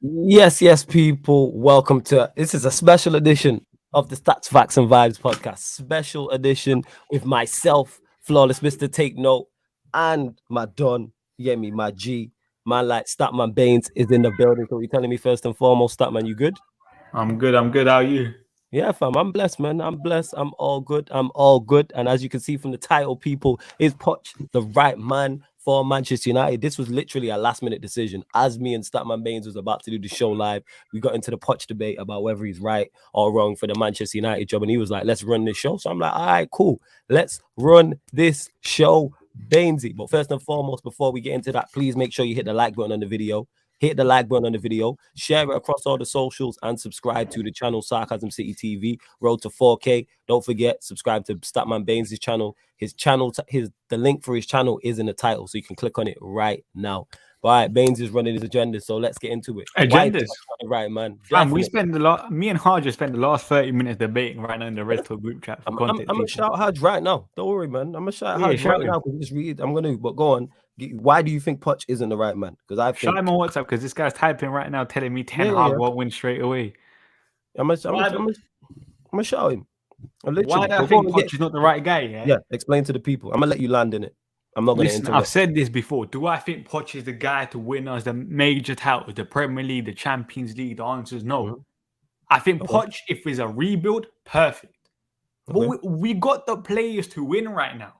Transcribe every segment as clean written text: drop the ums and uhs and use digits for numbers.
Yes, people. Welcome to this is a special edition of the Stats, Facts, and Vibes podcast. Special edition with myself, Flawless Mr. Take Note, and my Don, Yemi, my G, man like Statman Baines is in the building. So you telling me first and foremost, Statman, you good? I'm good. I'm good. How are you? Yeah, fam. I'm blessed, man. I'm blessed. I'm all good. I'm all good. And as you can see from the title, people, is Poch the right man for Manchester United? This was literally a last-minute decision. As me and Statman Baines was about to do the show live, we got into the Poch debate about whether he's right or wrong for the Manchester United job. And he was like, let's run this show. So I'm like, all right, cool. Let's run this show, Bainesy. But first and foremost, before we get into that, please make sure you hit the like button on the video. Hit the like button on the video, share it across all the socials, and subscribe to the channel Sarcasm City TV. Road to 4K. Don't forget, subscribe to Statman Baines' channel. The link for his channel is in the title, so you can click on it right now. But all right, Baines is running his agenda, so let's get into it. Agendas, right, man. Fam, we spend me and Harja spent the last 30 minutes debating right now in the Red Talk group chat. I'm gonna shout Haj right now. Don't worry, man. I'm gonna shout Haj right now. Just read. I'm gonna. But go on. Why do you think Poch isn't the right man? Because I think shout him on WhatsApp because this guy's typing right now, telling me Ten Hag won't win straight away. I'm gonna shout him. Why do I think Poch is not the right guy? Yeah, explain to the people. I'm gonna let you land in it. I'm not going to interrupt. I've said this before. Do I think Poch is the guy to win us the major titles, the Premier League, the Champions League? The answer is no. Mm-hmm. I think Poch, if it's a rebuild, perfect. But we got the players to win right now.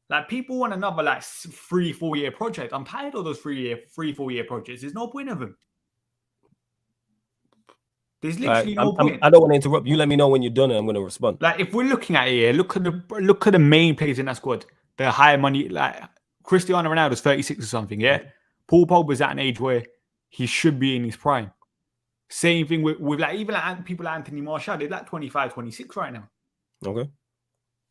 Like, people want another 3-4 year project. I'm tired of those 3-4 year projects. There's no point of them. There's literally no point. I don't want to interrupt. You let me know when you're done and I'm going to respond. Like, if we're looking at it here, look at the main players in that squad. The higher money, like Cristiano Ronaldo's 36 or something, yeah? Paul Pogba's at an age where he should be in his prime. Same thing with people like Anthony Martial. They're 25, 26 right now. Okay.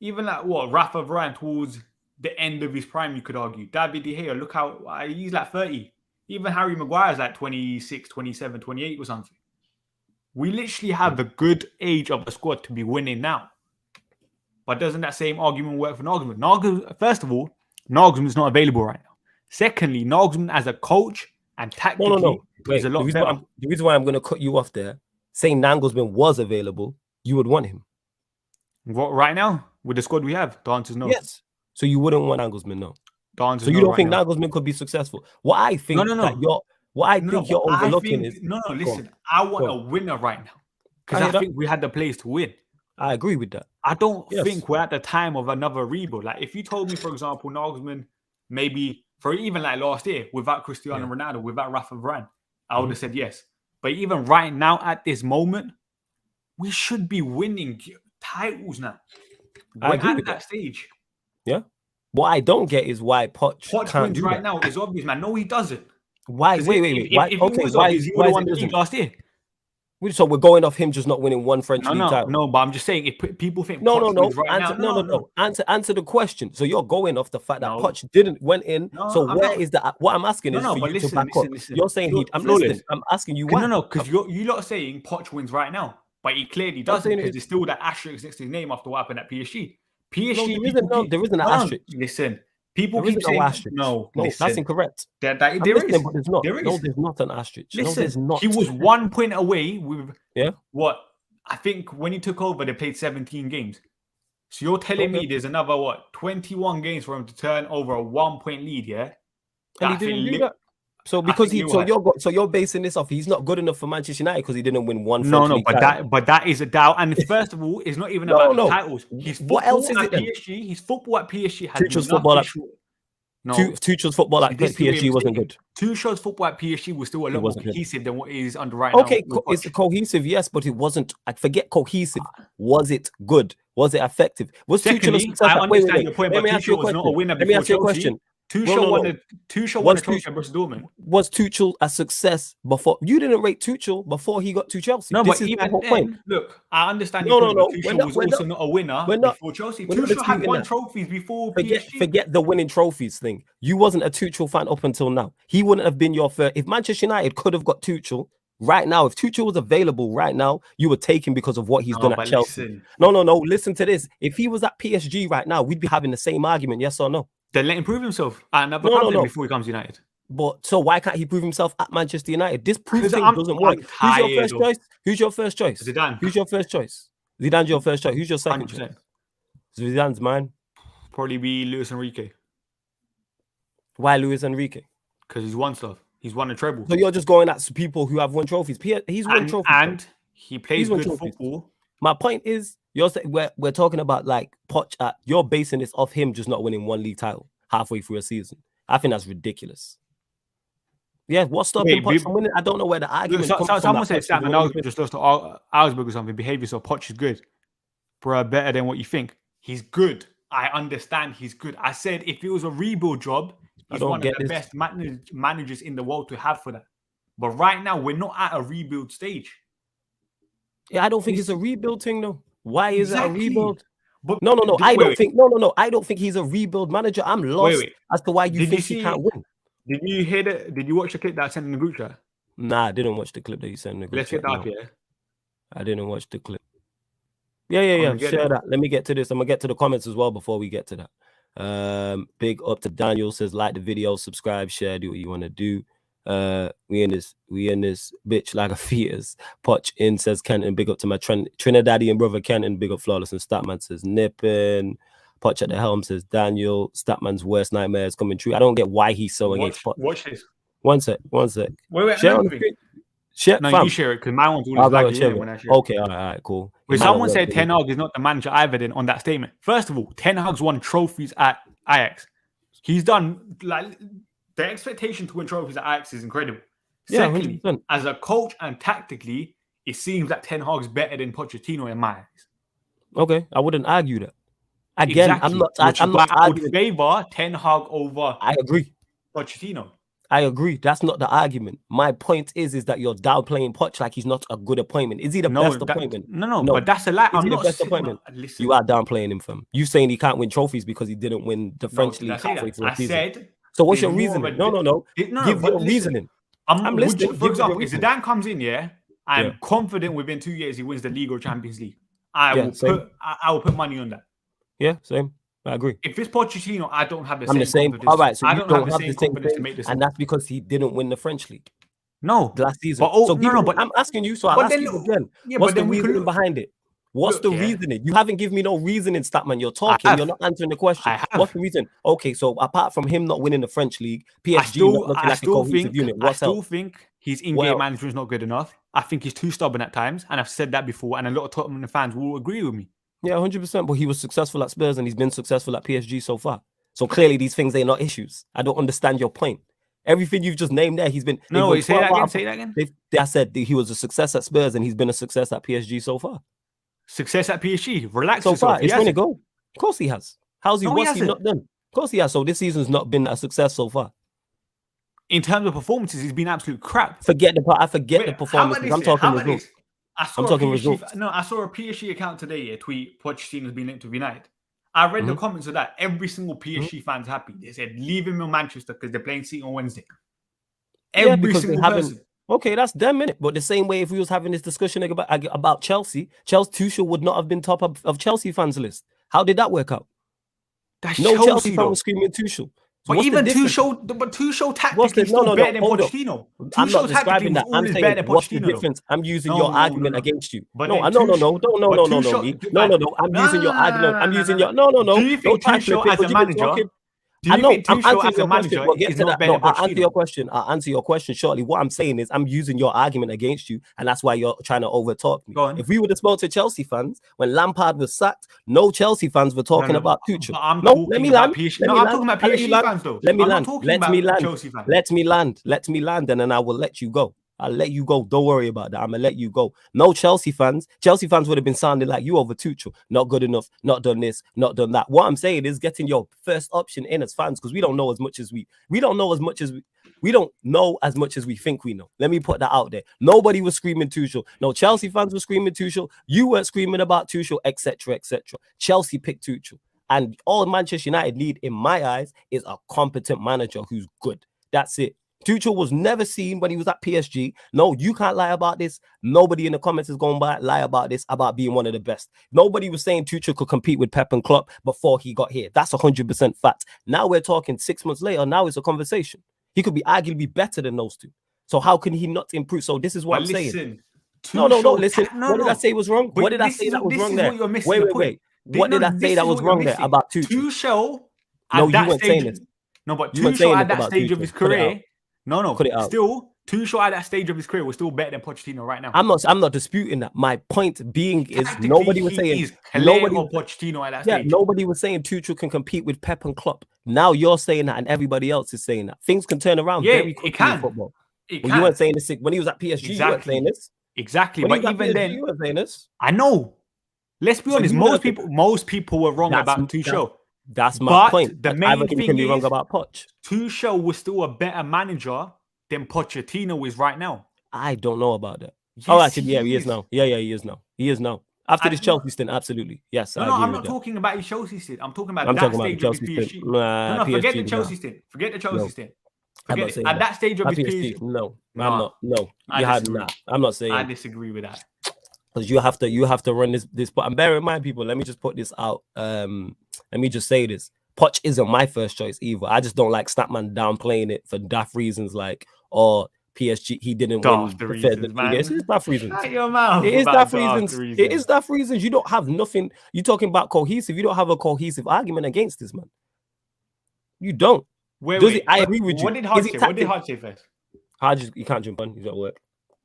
Even Rafa Varane towards the end of his prime, you could argue. David De Gea, look how he's 30. Even Harry Maguire's 26, 27, 28 or something. We literally have the good age of the squad to be winning now. But doesn't that same argument work for Nagelsmann? First of all, Nagelsmann's not available right now. Secondly, Nagelsmann as a coach and tactically is a lot better. The reason why I'm going to cut you off there, saying Nagelsmann was available, you would want him. What, right now? With the squad we have? The answer is no. Yes. So you wouldn't want Nagelsmann, no? The answer so you don't think Nagelsmann could be successful? What I think you're overlooking is... No, listen. I want a winner right now. Because I think we had the players to win. I agree with that. I don't think we're at the time of another rebuild. Like, if you told me, for example, Nagelsmann, maybe for even last year, without Cristiano Ronaldo, without Rafa Varane, I would have said yes. But even right now, at this moment, we should be winning titles now. We're at that stage. Yeah. What I don't get is why Poch can't wins right now. It's obvious, man. No, he doesn't. Why? Wait. Why? If he was obvious, he would have won the league last year. So we're going off him just not winning one French league title. No, but I'm just saying, if people think no. Answer the question. So you're going off the fact that Poch didn't went in. So where is that? What I'm asking is for you to back up. You're saying I'm listening. I'm asking you why. No, because you're not saying Poch wins right now, but he clearly doesn't because there's still that asterisk next to his name after what happened at PSG. There isn't an asterisk. Listen. People keep saying no. That's incorrect. There is, but there's not. No, there's not an asterisk. Listen, there's not. He was 1 point away with what I think when he took over, they played 17 games. So you're telling me there's another 21 games for him to turn over a 1 point lead, yeah? And he didn't do that. So because you're basing this off, he's not good enough for Manchester United because he didn't win one. But that is a doubt. And first of all, it's not even about the titles. What else is it? PSG, his football at PSG has Tuchel's football Tuchel's football at PSG wasn't good. Tuchel's football at PSG was still a lot more cohesive than what is under right now. Okay, it's cohesive, yes, but it wasn't. I forget cohesive. Was it good? Was it effective? Was Tuchel a success? I understand your point, but Tuchel was not a winner before Chelsea. Tuchel won a trophy at Borussia Dortmund. Was Tuchel a success before? You didn't rate Tuchel before he got to Chelsea. No, but even then, look, I understand your point, but Tuchel was also not a winner before Chelsea. Tuchel had won trophies before PSG. Forget the winning trophies thing. You wasn't a Tuchel fan up until now. He wouldn't have been your first. If Manchester United could have got Tuchel right now, if Tuchel was available right now, you would take him because of what he's done at Chelsea. No. Listen to this. If he was at PSG right now, we'd be having the same argument, yes or no? Then let him prove himself at another company before he comes to United. But so why can't he prove himself at Manchester United? This proof 'Cause thing I'm doesn't work. Who's your first tired of choice? Who's your first choice? Zidane. Who's your first choice? Zidane's your first choice. Who's your second 100%. choice? Zidane's mine. Probably be Luis Enrique Why Luis Enrique? because he's won stuff. He's won a treble. So you're just going at people who have won trophies. He's won trophies. And he plays won good trophies. football. My point is, you're saying we're talking about like Poch. You're basing this off him just not winning one league title halfway through a season. I think that's ridiculous. Yeah, what's stopping Poch from winning? I don't know where the argument comes from. Someone said Sam and just lost to Augsburg or something. Behave yourself. Poch is good. Bro, better than what you think. He's good. I understand he's good. I said if it was a rebuild job, he's one of the best managers in the world to have for that. But right now, we're not at a rebuild stage. Yeah, I don't think it's a rebuild thing, though. Why is it a rebuild? But no. I don't think he's a rebuild manager. I'm lost as to why you think he can't win. Did you hear that? Did you watch the clip that I sent in the group chat? Nah, I didn't watch the clip that you sent in the group chat. Let's get that up here. I didn't watch the clip. Yeah. Share that. Let me get to this. I'm gonna get to the comments as well before we get to that. Big up to Daniel says like the video, subscribe, share, do what you want to do. We in this bitch like a fetus. Poch in says Kenton, big up to my Trinidadian brother Kenton, big up Flawless, and Statman says nipping. Poch at the helm says Daniel, Statman's worst nightmare is coming true. I don't get why he's so against Poch. Watch this. One sec. Wait, share on the screen. Share, no, you share it because my one's always lagging when I share. Okay, all right, cool. When someone said Ten Hag is not the manager either, then on that statement, first of all, Ten Hag's won trophies at Ajax. He's done like the expectation to win trophies at Ajax is incredible. Secondly, 100%. As a coach and tactically, it seems that Ten Hag's better than Pochettino in my eyes. Okay, I wouldn't argue that. Again, exactly. I'm not I would favor Ten Hag over. I agree. Pochettino. I agree. That's not the argument. My point is that you're downplaying Poch like he's not a good appointment. Is he the best appointment? No, but that's a lie. I'm not the best appointment. Listen. You are downplaying him, fam. You saying he can't win trophies because he didn't win the French league halfway through the season. So what's your reasoning? No. Give your reasoning. I'm listening. For example, if Zidane comes in, I'm confident within 2 years he wins the league or Champions League. I will put money on that. Yeah, same. I agree. If it's Pochettino, I don't have the same confidence. All right, so I don't have the same confidence to make this, and that's because he didn't win the French league. No, last season. But I'm asking you, so I'll ask you again. What's the reasoning behind it? What's the reasoning? You haven't given me no reasoning, Statman. You're talking. You're not answering the question. What's the reason? Okay, so apart from him not winning the French league, PSG not looking like a cohesive unit. I still think his in-game management is not good enough. I think he's too stubborn at times, and I've said that before, and a lot of Tottenham fans will agree with me. Yeah, 100%. But he was successful at Spurs and he's been successful at PSG so far. So clearly these things are not issues. I don't understand your point. Everything you've just named there, he's been... No, say that again. I said he was a success at Spurs and he's been a success at PSG so far. Success at PSG? Relax so yourself. Far, it's going to go. Of course he has. What's he not done? Of course he has. So this season's not been a success so far. In terms of performances, he's been absolute crap. I forget the performances. I'm talking results. I'm talking results. No, I saw a PSG account today tweet Pochettino's been linked with United. I read the comments of that. Every single PSG fan's happy. They said leave him in Manchester because they're playing City on Wednesday. Every single person. Okay, that's them, innit? But the same way if we was having this discussion about Chelsea, Tuchel would not have been top of Chelsea fans' list. How did that work out? That's no Chelsea fan was screaming Tuchel. So but even Tuchel tactically is still better than Pochettino. I'm not describing that. I'm saying what's the difference? I'm using your argument against you. No. I'm using your argument. I'm using your Do you think Tuchel as a manager? I'm answering your question. I'll answer your question shortly. What I'm saying is I'm using your argument against you, and that's why you're trying to overtalk me. If we would have spoke to Chelsea fans when Lampard was sacked, no Chelsea fans were talking about Tuchel. Let me land. I'm talking about PSG fans though. Let me land, and then I will let you go. I'll let you go. Don't worry about that. I'm gonna let you go. No Chelsea fans. Chelsea fans would have been sounding like you over Tuchel. Not good enough. Not done this. Not done that. What I'm saying is getting your first option in as fans because we don't know as much as we don't know as much as we don't know as much as we think we know. Let me put that out there. Nobody was screaming Tuchel. No Chelsea fans were screaming Tuchel. You weren't screaming about Tuchel, etc., etc. Chelsea picked Tuchel, and all Manchester United need, in my eyes, is a competent manager who's good. That's it. Tuchel was never seen when he was at PSG. No, you can't lie about this. Nobody in the comments is going to lie about this, about being one of the best. Nobody was saying Tuchel could compete with Pep and Klopp before he got here. That's 100% fact. Now we're talking 6 months later. Now it's a conversation. He could be arguably better than those two. So how can he not improve? So this is what I'm saying. No, listen. What did I say was wrong? What did I say that was wrong there? This is what you're missing the point. What did I say that was wrong there about Tuchel? Tuchel, no, you weren't saying this. No, but Tuchel at that stage of his career, still, Tuchel at that stage of his career was still better than Pochettino right now. I'm not disputing that. My point being is nobody was saying Pochettino at that stage. Nobody was saying Tuchel can compete with Pep and Klopp. Now you're saying that, and everybody else is saying that. Things can turn around very quickly in football. You weren't saying this when he was at PSG. You weren't saying this. Exactly, but even PSG, then, you weren't saying this. I know. Let's be honest. Most people were wrong about Tuchel. That's my point. The main thing can be wrong about Poch. Tuchel was still a better manager than Pochettino is right now. I don't know about that. Yes, actually, he is now. Yeah, he is now. He is now. After this Chelsea stint, absolutely. Yes. I'm not talking about his Chelsea stint. I'm talking about that stage of his PSG. No, forget the Chelsea stint. Forget the Chelsea stint. At that stage of his PSG. No, I'm not. No, you had not. I'm not saying. I disagree with that. Because you have to run this. But bear in mind, people. Let me just put this out. Let me just say this. Poch isn't my first choice either. I just don't like Snapman downplaying it for daft reasons like, PSG, he didn't win. It is daft reasons. Shut your mouth. It is daft reasons. It is daft reasons. You don't have nothing. You're talking about cohesive. You don't have a cohesive argument against this, man. You don't. I agree with you. What did Hart say first? You can't jump on. He's at work.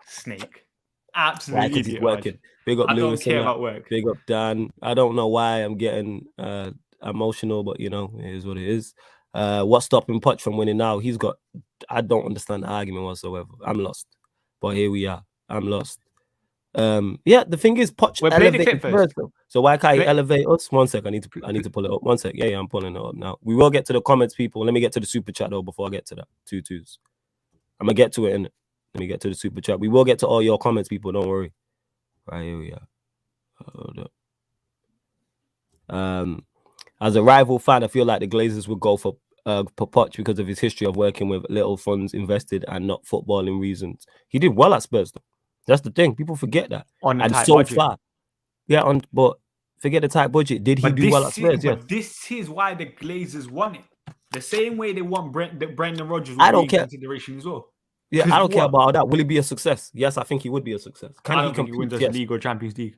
Snake. Absolutely. Because he's working. Big up Lewis. I don't care about work. Big up Dan. I don't know why I'm getting emotional, but it is what it is. What's stopping Poch from winning now? I don't understand the argument whatsoever. I'm lost. But here we are. I'm lost. The thing is, Poch elevated first. So why can't he elevate us? 1 sec. I need to pull it up. 1 sec. Yeah, I'm pulling it up now. We will get to the comments, people. Let me get to the super chat though before I get to that. 2-2s. I'm gonna get to it, innit? Let me get to the super chat. We will get to all your comments, people. Don't worry. Right, here we are. Hold up. As a rival fan, I feel like the Glazers would go for Poch because of his history of working with little funds invested and not footballing reasons. He did well at Spurs, though. That's the thing. People forget that. Far. Yeah, but forget the tight budget. Did he do well at Spurs? Yeah. This is why the Glazers won it. The same way they won Brendan Rodgers. I don't care. Consideration as well. Yeah, I don't care about that. Will he be a success? Yes, I think he would be a success. Can he compete? Win the league or Champions League?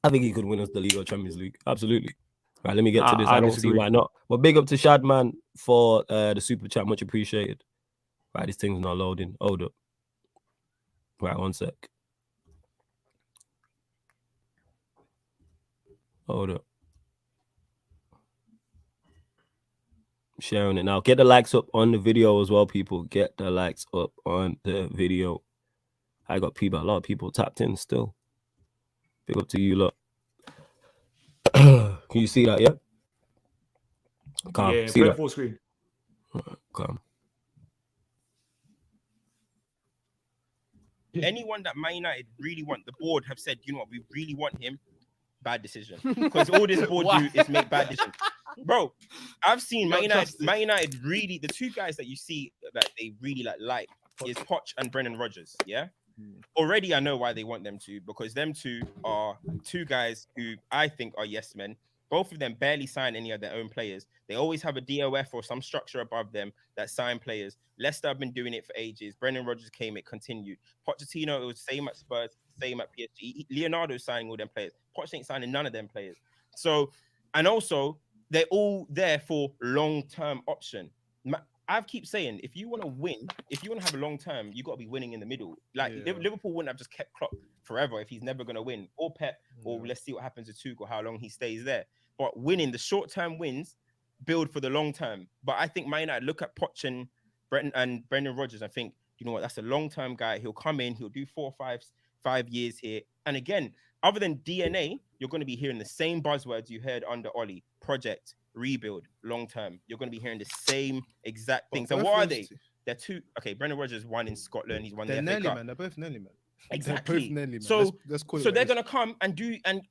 I think he could win us the league or Champions League. Absolutely. Right, let me get to this. I don't see why not. But big up to Shadman for the super chat. Much appreciated. Right, this thing's not loading. Hold up. Right, 1 sec. Hold up. Sharing it now. Get the likes up on the video as well, people. Get the likes up on the video. I got people, a lot of people tapped in still. Big up to you lot. Can you see that? Yeah. Calm. Yeah. See put that? It full screen. Calm. Anyone that Man United really want, the board have said, you know what, we really want him. Bad decision. Because all this board do is make bad decisions. Bro, I've seen Man United really, the two guys that you see that they really like is Poch and Brendan Rodgers. Yeah. Already I know why they want them to, because them two are two guys who I think are yes men. Both of them barely sign any of their own players. They always have a DOF or some structure above them that sign players. Leicester have been doing it for ages. Brendan Rodgers came, it continued. Pochettino, it was same at Spurs, same at PSG. Leonardo's signing all them players. Poch ain't signing none of them players. So, and also, they're all there for long-term option. I keep saying, if you want to win, if you want to have a long term, you got to be winning in the middle. Like Liverpool wouldn't have just kept Klopp forever if he's never going to win, or Pep, or let's see what happens to Tuchel, how long he stays there. But winning, the short-term wins build for the long term. But I think Man United look at Poch and Brendan Rodgers and think, you know what, that's a long-term guy. He'll come in, he'll do 4 or 5 years here. And again, other than DNA, you're going to be hearing the same buzzwords you heard under Oli: project, rebuild, long term. You're going to be hearing the same exact things. And what are they? They're two. Okay, Brendan Rodgers won in Scotland. He's won the FA Cup. Man. They're both nearly, man. Exactly. Nearly, man. So let's call so they're going to come and do and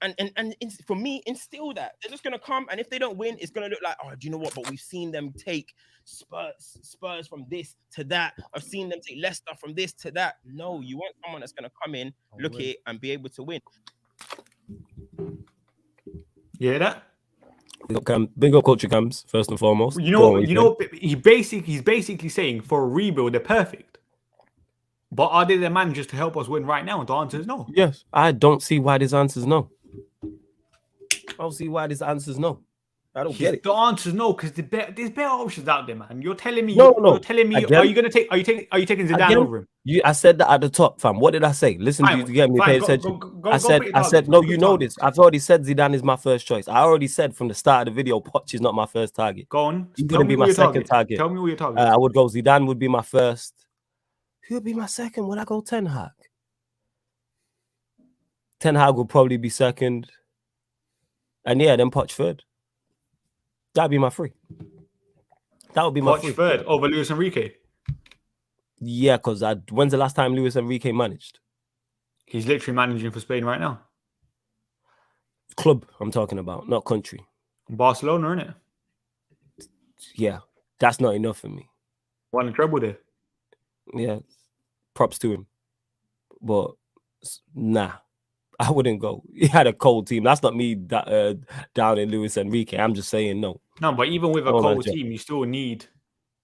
for me, instill that. They're just going to come, and if they don't win, it's going to look like, oh, do you know what? But we've seen them take Spurs from this to that. I've seen them take Leicester from this to that. No, you want someone that's going to come in, look at it, and be able to win. You hear that? Big up culture cams first and foremost. You Go know, on, you know, he's basically saying for a rebuild they're perfect. But are they the managers to help us win right now? The answer is no. Yes, I don't see why this answer's no. I don't see why this answer's no. I don't get it. The answer is no, because there's better options out there, man. You're telling me. No. You're telling me. Again? Are you taking Zidane Again? over him? I said that at the top, fam. What did I say? Listen, Fine, to get me fine, pay go- attention. go I pick said, targets. no, Go you pick know targets. this. I've already said Zidane is my first choice. I already said from the start of the video, Poch is not my first target. Go on. He Tell wouldn't me be my second target. Tell me who your target is. I would go Zidane would be my first. Who would be my second? Would I go Ten Hag? Ten Hag would probably be second. And yeah, then Poch third. That'd be my three. That would be my Poch three. third over Luis Enrique. Yeah, because when's the last time Luis Enrique managed? He's literally managing for Spain right now. Club, I'm talking about, not country. Barcelona, innit? Yeah, that's not enough for me. Won a treble there. Yeah, props to him. But nah, I wouldn't go. He had a cold team. That's not me down in Luis Enrique. I'm just saying no. No, but even with a cold team, you still need.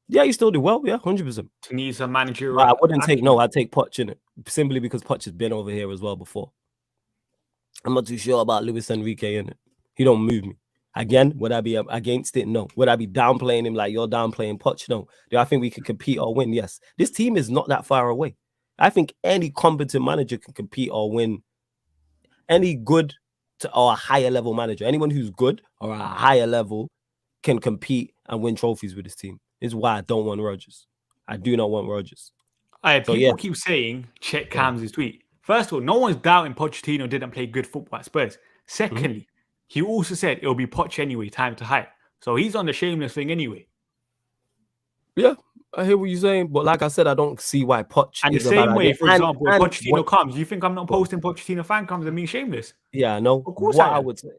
Yeah, you still do well. Yeah, 100%. To need some managerial. I wouldn't take no. I'd take Poch in it simply because Poch has been over here as well before. I'm not too sure about Luis Enrique in it. He don't move me. Again, would I be against it? No. Would I be downplaying him like you're downplaying Poch? No. Do I think we can compete or win? Yes. This team is not that far away. I think any competent manager can compete or win. Any good or a higher level manager, anyone who's good or a higher level can compete and win trophies with this team. This is why I don't want Rodgers. I do not want Rodgers. People keep saying, check Cam's tweet. First of all, no one's doubting Pochettino didn't play good football at Spurs. Secondly, he also said it'll be Poch anyway, time to hype. So he's on the shameless thing anyway. Yeah, I hear what you're saying, but like I said, I don't see why Poch. And is the same way, idea. for example, when Pochettino comes, you think I'm not posting Pochettino fan comes and being shameless? Yeah, I know. Of course,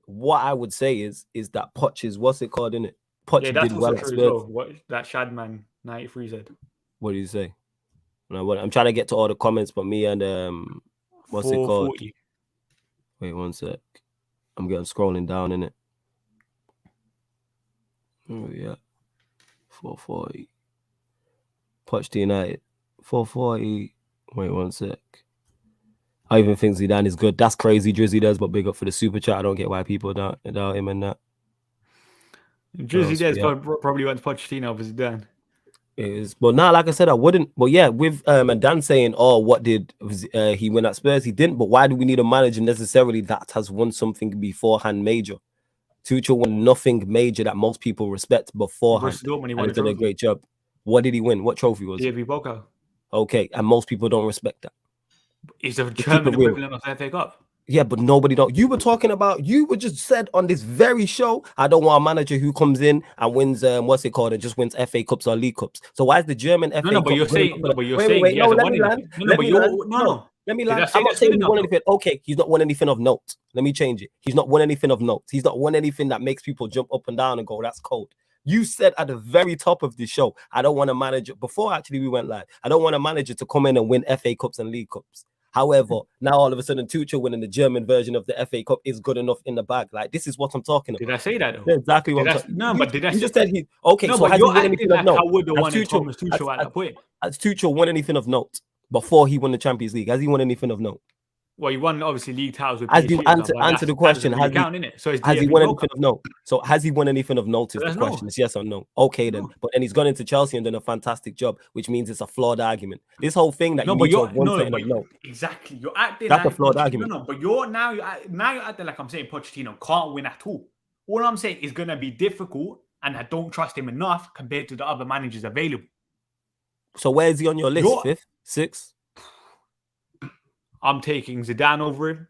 what I would say is that Poch is what's it called in it? Poch that's did well at Spurs. What that Shadman 93 said. What did he say? I'm trying to get to all the comments, but me and what's it called? 440. Wait 1 sec. I'm getting scrolling down in it. Oh yeah, 440. Poch to United. 440. Wait 1 sec. I even think Zidane is good. That's crazy. Drizzy does, but big up for the super chat. I don't get why people doubt him and that. Drizzy does probably went to Pochettino over Zidane. It is, but now, like I said, I wouldn't. But yeah, with and Dan saying, "Oh, what did he win at Spurs?" He didn't. But why do we need a manager necessarily that has won something beforehand major? Tuchel won nothing major that most people respect beforehand. And he did a great job. What did he win? What trophy was it? Poch. Okay, and most people don't respect that. It's a German equivalent of the FA Cup. Yeah, but nobody don't. You were just said on this very show, I don't want a manager who comes in and wins what's it called, and just wins FA Cups or League Cups. So why is the German FA Cup? But you're saying let me land. Let me land. I'm not saying he won anything. Okay, he's not won anything of note. Let me change it. He's not won anything of note. He's not won anything that makes people jump up and down and go, that's cold. You said at the very top of the show, I don't want a manager, before actually we went live, I don't want a manager to come in and win FA Cups and League Cups. However, now all of a sudden Tuchel winning the German version of the FA Cup is good enough in the bag. Like, this is what I'm talking about. Did I say that though? That's exactly what I'm talking about. No, but did I you just said he okay, no, so has he won anything of note? I would have won Thomas Tuchel at that point. Has Tuchel won anything of note before he won the Champions League? Has he won anything of note? Well, he won obviously league titles with as you answer the question, has he won anything of note? So has he won anything of note is the question. It's yes or no. Okay then. But then he's gone into Chelsea and done a fantastic job, which means it's a flawed argument. This whole thing that exactly. You're acting that's a flawed argument. No, but you're acting like I'm saying Pochettino can't win at all. All I'm saying is gonna be difficult, and I don't trust him enough compared to the other managers available. So where is he on your list? 5th, 6th? I'm taking Zidane over him.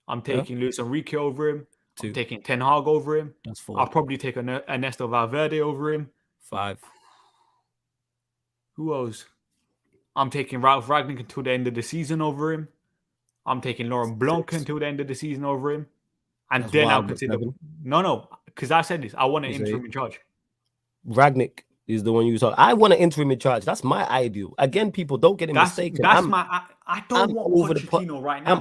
I'm taking Luis Enrique over him. 2. I'm taking Ten Hag over him. That's 4. I'll probably take Ernesto Valverde over him. 5. Who else? I'm taking Ralph Ragnick until the end of the season over him. I'm taking Laurent Blanc until the end of the season over him. And that's then I'll consider... No, because I said this. I want an interim in charge. Ragnick is the one you saw. I want an interim in charge. That's my ideal. Again, people don't get it mistaken. I don't want over Pochettino right now.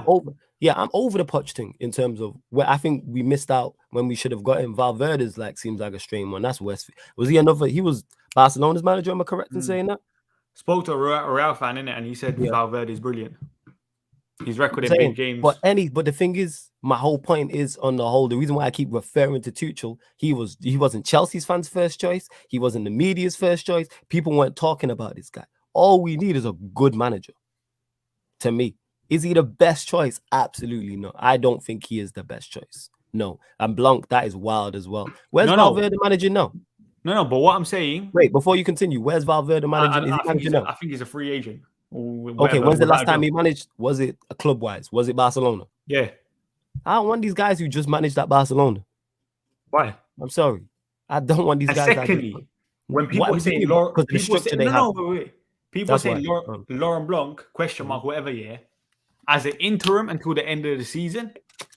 I'm over the Poch thing in terms of where I think we missed out when we should have got him. Valverde's seems like a strange one. That's West. Was he another? He was Barcelona's manager. Am I correct in saying that? Spoke to a Real fan in it, and he said Valverde is brilliant. His record in big games. But the thing is, my whole point is on the whole. The reason why I keep referring to Tuchel, he wasn't Chelsea's fans' first choice. He wasn't the media's first choice. People weren't talking about this guy. All we need is a good manager. To me, is he the best choice? Absolutely not. I don't think he is the best choice. No, and Blanc, that is wild as well. Where's Valverde managing now? No, but what I'm saying. Wait, before you continue, where's Valverde managing? I think he's a free agent. Okay, when's the last time he managed? Was it club-wise? Was it Barcelona? Yeah. I don't want these guys who just managed at Barcelona. Why? I'm sorry. I don't want these guys. Secondly, when people say people say Laurent Blanc, question mark, whatever, as an interim until the end of the season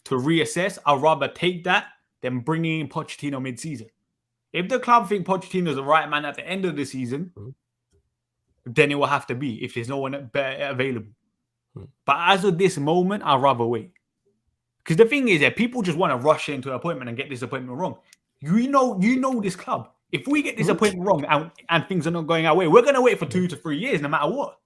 to reassess, I'd rather take that than bringing in Pochettino mid-season. If the club think Pochettino is the right man at the end of the season, then it will have to be if there's no one better available. But as of this moment, I'd rather wait. Because the thing is that people just want to rush into an appointment and get this appointment wrong. You know this club. If we get this appointment wrong and things are not going our way, we're going to wait for 2 to 3 years no matter what.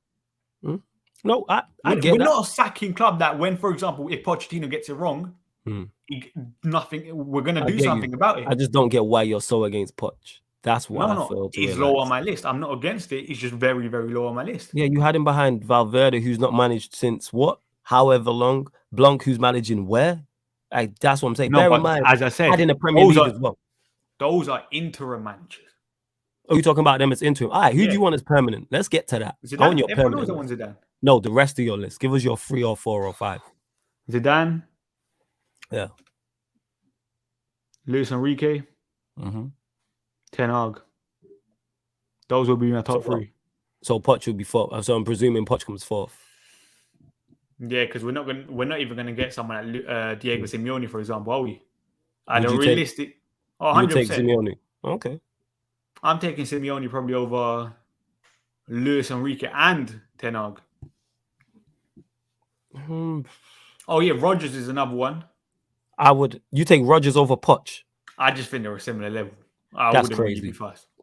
No, I get we're that. not a sacking club that when, for example, if Pochettino gets it wrong, we're going to do something about it. I just don't get why you're so against Poch. That's why I feel. He's low on my list. I'm not against it. He's just very, very low on my list. Yeah, you had him behind Valverde, who's not managed since what? However long. Blanc, who's managing where? That's what I'm saying. No, bear in mind, as I said, had in the Premier League as well. Those are interim managers. Oh, you're talking about them as interim. All right, who do you want as permanent? Let's get to that. Zidane? I want your permanent. Zidane. No, the rest of your list. Give us your 3 or 4 or 5. Zidane. Yeah. Luis Enrique. Ten Hag. Those will be my top 3. So Poch will be 4th. So I'm presuming Poch comes 4th. Yeah, because we're not even gonna get someone like Diego Simeone, for example, are we? At a realistic, 100%. Take Simeone. Okay. I'm taking Simeone probably over Luis Enrique and Ten Hag. Oh yeah, Rodgers is another one. You take Rodgers over Poch? I just think they're a similar level. That's crazy.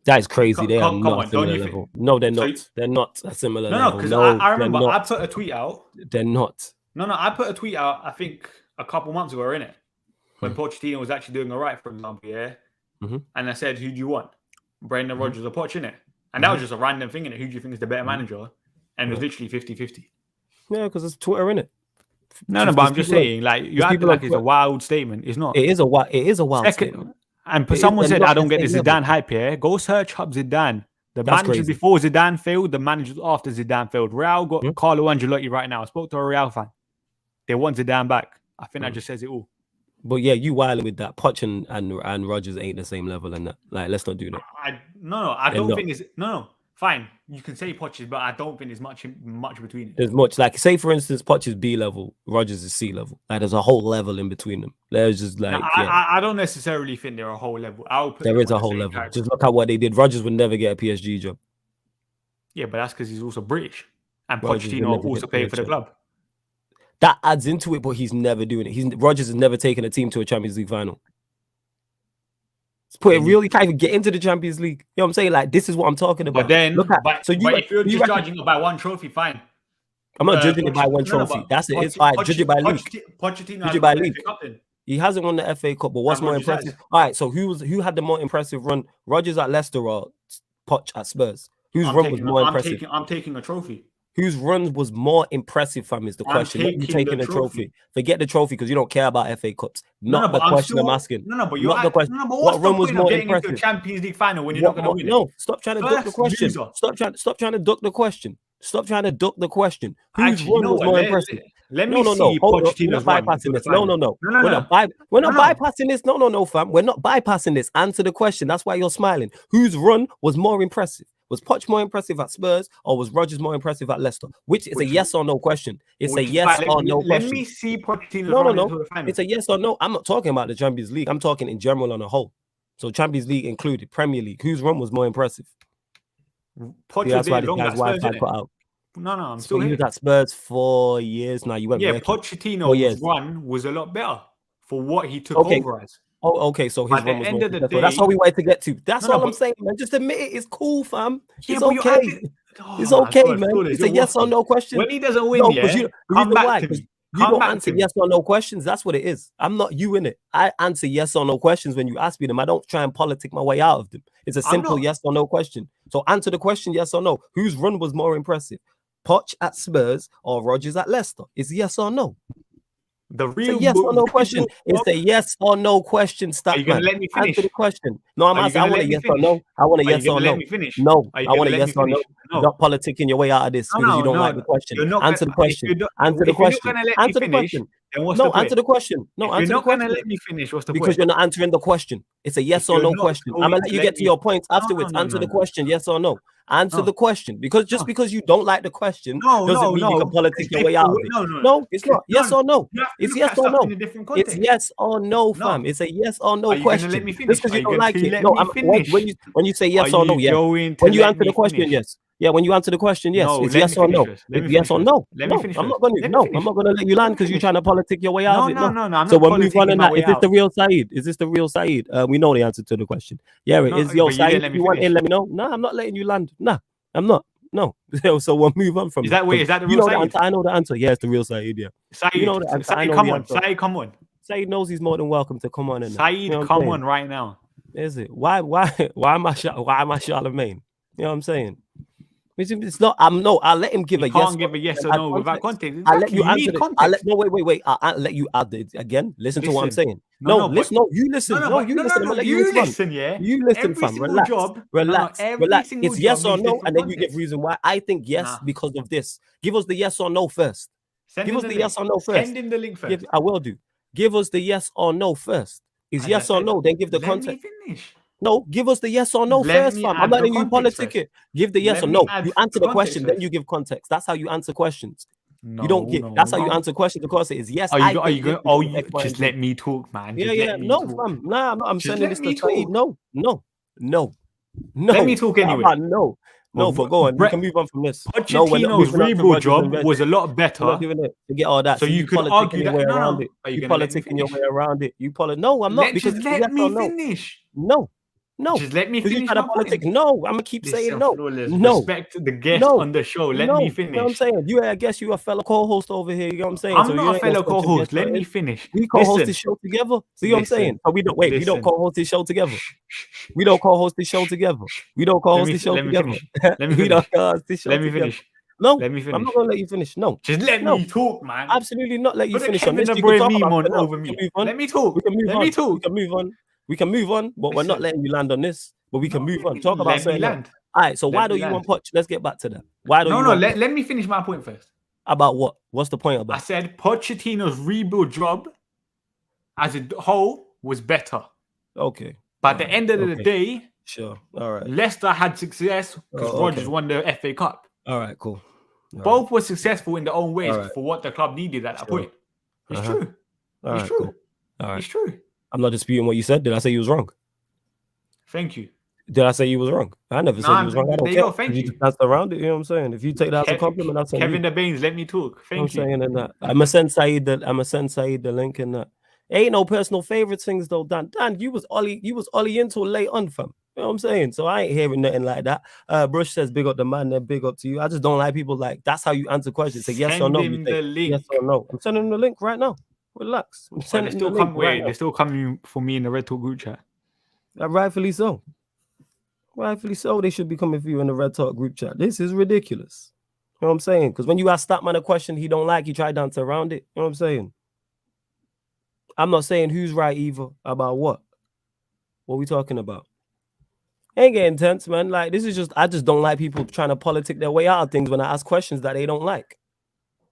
That is crazy. They are not a similar level. No, they're not. They're not a similar level. No, because I remember I put a tweet out. They're not. No, I put a tweet out, I think a couple months ago, innit? When Pochettino was actually doing all right, for example, And I said, who do you want? Brendan Rodgers or Poch, innit? And that was just a random thing, innit? Who do you think is the better manager? And it was literally 50-50. Yeah, because it's Twitter, innit? No, but I'm just saying, you act like it's a wild statement. It's not. It is a wild statement. And someone said, I don't get the Zidane hype here. Go search up Zidane. The managers before Zidane failed, the managers after Zidane failed. Real got Carlo Ancelotti right now. I spoke to a Real fan. They want Zidane back. I think that just says it all. But yeah, you wilding with that. Poch and Rodgers ain't the same level and that. Let's not do that. I don't think it's... No, fine. You can say Poch is, but I don't think there's much between it. There's much. Say, for instance, Poch is B level, Rodgers is C level. There's a whole level in between them. There's just I don't necessarily think they're a whole level. There is a whole level. Character. Just look at what they did. Rodgers would never get a PSG job. Yeah, but that's because he's also British. And Pochettino also paying for the club. That adds into it, but he's never doing it. Rodgers has never taken a team to a Champions League final. Let's put it really, can't even get into the Champions League. You know what I'm saying? This is what I'm talking about. But then, if you're just judging it by one trophy, fine. I'm not judging it by one trophy. That's it. It's fine. Judge it by league. Judge it by league. He hasn't won the FA Cup, but what's more impressive? All right, so who had the more impressive run? Rodgers at Leicester or Poch at Spurs? Whose run was more impressive? I'm taking a trophy. Whose run was more impressive, fam, is the question. Not you taking the trophy. Forget the trophy because you don't care about FA Cups. Not the question I'm asking. But you're not the question. What run was more impressive? Into a Champions League final when you're not going to win it. No, stop trying to duck the question. Stop trying to duck the question. Stop trying to duck the question. Whose run was more impressive? Let me see Pochettino's run. Bypassing this. No. We're not bypassing this. No, fam. We're not bypassing this. Answer the question. That's why you're smiling. Whose run was more impressive? Was Poch more impressive at Spurs or was Rodgers more impressive at Leicester? Which is a yes or no question. It's a yes or no question. Let me see Pochettino's run into the final. It's a yes or no. I'm not talking about the Champions League. I'm talking in general on a whole. So Champions League included, Premier League. Whose run was more impressive? Poch Yeah, was that's why there this long guy's at Spurs, Wi-Fi innit? cut out. No, I'm So still he here. was at Spurs 4 years now. You went Yeah, recce. 4 Pochettino's years. run was a lot better for what he took Okay. over as. Oh, okay. So his At the run was end more of the successful. That's day- all we wanted to get to. That's No, all I'm but- saying, man. Just admit it. It's cool, fam. Yeah, It's but you're okay. adding- It's Oh, okay, man. man. Flawless, It's a you're yes or waffling. no question. When he doesn't win, No, yeah, because the come reason back why, to 'cause me. you Come don't back answer to me. yes or no questions. That's what it is. I'm not you in it. I answer yes or no questions when you ask me them. I don't try and politic my way out of them. It's a I'm simple not. yes or no question. So answer the question yes or no. Whose run was more impressive? Poch at Spurs or Rodgers at Leicester? It's yes or no. The It's real a yes or no question. It's a yes or no question, Are you gonna Statman. let me finish? Answer the question. No, I'm Are you asking. I gonna want a let me yes or finish? no. I want a Are you yes or gonna no. let me finish? No, Are you I want gonna a let yes me or no. finish? No. Not politicking your way out of this because you don't like the question. You're not Answer the gonna, question. if you're Answer the if you're not question. gonna let me Answer the finish, question. then what's No, the point? answer the question. No, If you're answer the not gonna question. let me finish, what's the Because point? you're not answering the question. It's a yes If or you're no not question. going I'm gonna to let you let get to me- your points No, afterwards. no, Answer the no. question, yes or no. Answer No. the question. Because just No. because you don't like the question No, doesn't mean you can politic It's your way different. out of it. No. No, it's not. Yes No, or no. You have to It's look yes at or stuff no. in a different It's context. yes or no, No. fam. It's a yes or no Are you gonna question. let me finish? Just because Are you you don't going like to it. let No, me finish? when you say yes Are or no, you yes. going to When you let answer the me question, finish? yes. Yeah, when you answer the question, yes. No, It's let yes me or finish no. first. Let It's me yes finish or first. no. Let me No, finish I'm first. not gonna. Let me No, finish. I'm not gonna let you land because you're trying to politic your way out of it. No. I'm So not we'll move on politicking on my that. way Is this the out. real Saeed? Is this the real Saeed? We know the answer to the question. Yeah, it No, is. Yo, but you didn't Saeed, let if me you want finish. in, let me know. No, I'm not letting you land. Nah, I'm not. No. So we'll move on from Is that. that wait? 'Cause Is that the you real know the Saeed? answer. I know the answer. Yeah, it's the real Saeed. Yeah. Saeed, You know the answer. I Saeed, know come the on. answer. Saeed, come on. Saeed knows he's more than welcome to come on in. Saeed, You know what I'm come saying? on right now. Is it? Why am I Charlemagne? You know what I'm saying? It's not. I'll let him give You a yes. can't give a yes or add no without context. I'll let Exactly. you You answer need it. I'll let context. wait. I'll let you add it again. Listen to what I'm Listen. saying. No, No, but- listen. No, you listen. No, No, but you listen. I'm gonna let you You respond. listen, yeah. You listen, Every fam. single Relax. job. Relax. Every Relax. single It's yes job or needs no, different and then you give context. reason why. I think yes Nah. because of this. Give us the yes or no first. Give us the yes or no first. Send him the link first. I will do. Give us the yes or no first. Is As yes I or said, no? Then give the let context. me finish. No, give us the yes or no Let first, me fam. I'm add not the letting you context politic first. it. Give the yes Let or me no. add You answer the the context question, then first. you give context. That's how you answer questions. No, You don't give. no, That's how no. you answer questions. Because it is yes. Are I you think going? this Oh, because you X, Y, and just Z. let me talk, man. Yeah, Just yeah. let me No, talk. fam. Nah, I'm Just sending let this to me Saeed. talk. No. Let me talk anyway. No. But go on. We can move on from this. No, we're not Pochettino's moving on to rebuild Rodgers and job Reg. was a lot We're better. not doing it. Forget all that. So See, you could politicking argue your that. way No, around no. it. Are you You gonna let me politicking your finish? way around it. No, I'm not because Just it's a let yes me or no. finish. No. Just let me Because you finish try to my politic. point. No, I'm gonna keep saying no. No. Respect the guest No. on the show. Let No. me You know what I'm finish. saying? I guess you a fellow co-host over here. You know what I'm saying? I'm So you not a ain't no fellow special co-host. guest. Let me finish. We co-host Listen. this show together. See what I'm Listen. saying? So we don't wait. We don't Listen. co-host this show together. We don't co-host this show together. We don't co-host this show Let me together. finish. Let me We don't finish. co-host this show Let me together. finish. No, Let me I'm finish. not gonna let you finish. No, Just let no, me talk, man. absolutely not let you Put a finish on Kevin this. De You can talk Bruyne meme about on it now. over We me. can move on. Let me talk. We can move Let on. me We talk. can move on. We can move on, but we're not Listen. letting you land on this. But we can No, move on. Talk about let me something else. land. All right. So why Let don't me you land. want Poch? Let's get back to that. Why don't you No, want Poch? let me finish my point first. About what? What's the point I about? said Pochettino's rebuild job as a whole was better. Okay. But at the end of the day, sure. All right. Leicester had success because Rodgers won the FA Cup. All right. Cool. Both were successful in their own ways Right. for what the club needed at that point. It's true. All it's right, true. cool. All right. It's true. I'm not disputing what you said. Did I say you was wrong? Thank you. Did I say you was wrong? I never said you was wrong. I don't there you care. go. Thank You you. just danced around it. You know what I'm saying? If you take that as a compliment, that's on you. Kevin De Baines, let me talk. Thank you. I'm saying in that. I'm gonna send Saeed the link in that. Ain't no personal favorite things though, Dan. Dan, you was Ollie until late on, fam. You know what I'm saying? So I ain't hearing nothing like that. Brush says big up the man, then big up to you. I just don't like people like that's how you answer questions. Say yes or no. Send him the link. Yes or no. I'm sending him the link right now. Relax. I'm sending him the link right now. They're still coming for me in the Red Talk group chat. Rightfully so. Rightfully so. They should be coming for you in the Red Talk group chat. This is ridiculous. You know what I'm saying? Because when you ask Statman a question he don't like, he try to dance around it. You know what I'm saying? I'm not saying who's right either. About what? What we talking about? Ain't getting tense, man. Like, this is just, I just don't like people trying to politic their way out of things when I ask questions that they don't like.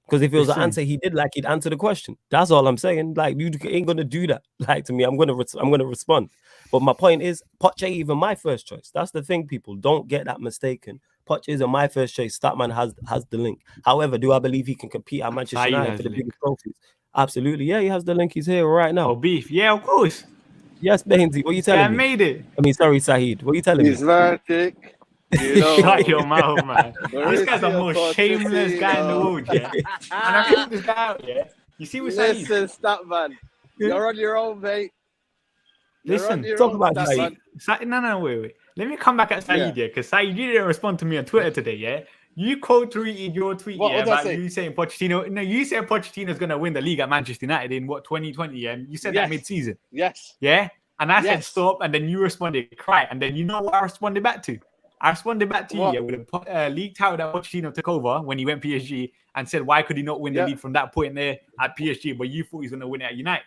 Because if it was an answer he did like, he'd answer the question. That's all I'm saying. Like, you ain't gonna do that. Like, to me, I'm gonna respond. But my point is, Poch ain't even my first choice. That's the thing, people. Don't get that mistaken. Poch isn't my first choice. Statman has the link. However, do I believe he can compete at Manchester United for the biggest trophies? Absolutely. Yeah, he has the link. He's here right now. Oh, beef. Yeah, of course. Yes, Bainesy. What are you telling me? I made it. I mean, sorry, Saeed. What are you telling me? Islamic. You know, Shut your mouth, man. This guy's the Mauricio most shameless guy in the Pochettino. world, yeah. And I put this guy out, yeah. You see what Saeed? Listen, Statman, you're on your own, mate. You're Listen, on your talk own, about Statman. No, wait. Let me come back at Saeed, yeah, because Saeed, you didn't respond to me on Twitter today, yeah. You quote-tweeted your tweet, What did I about say? you saying Pochettino. No, you said Pochettino's going to win the league at Manchester United in 2020, yeah. And you said that Yes. mid-season, Yes. yeah. And I said Yes. stop, and then you responded cry, and then you know what I responded back to? I responded back to What? you, yeah, with a league title that Pochettino took over when he went PSG, and said why could he not win the Yeah. league from that point there at PSG, but you thought he was going to win it at United.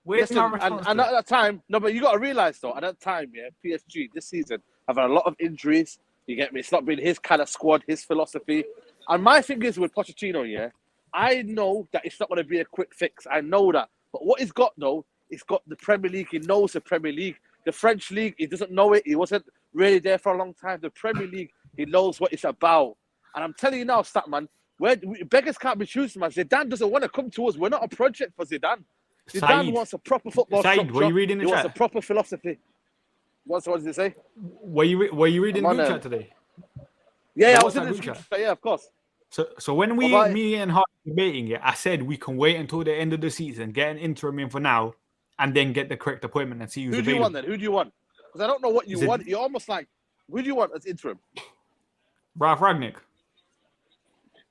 Where's Listen, my and response? at that time, no, but you got to realize though, at that time, yeah, PSG this season have had a lot of injuries. You get me? It's not been his kind of squad, his philosophy. And my thing is with Pochettino, yeah, I know that it's not going to be a quick fix. I know that. But what he's got though, he's got the Premier League. He knows the Premier League. The French League, he doesn't know it. He wasn't really there for a long time. The Premier League, he knows what it's about. And I'm telling you now, Statman, beggars can't be choosers, man. Zidane doesn't want to come to us. We're not a project for Zidane. Zidane Saeed. wants a proper football Saeed, structure. were you reading the He wants chat? a proper philosophy. What did he say? Were you reading I'm on group there. chat today? Yeah, I what's was in that this group group chat? chat. Yeah, of course. So when Well, me and Hart were debating it, I said we can wait until the end of the season, get an interim in for now, and then get the correct appointment and see who's Who do you available. want then? Who do you want? Because I don't know what you Is it- want. You're almost like, who do you want as interim? Ralph Ragnick.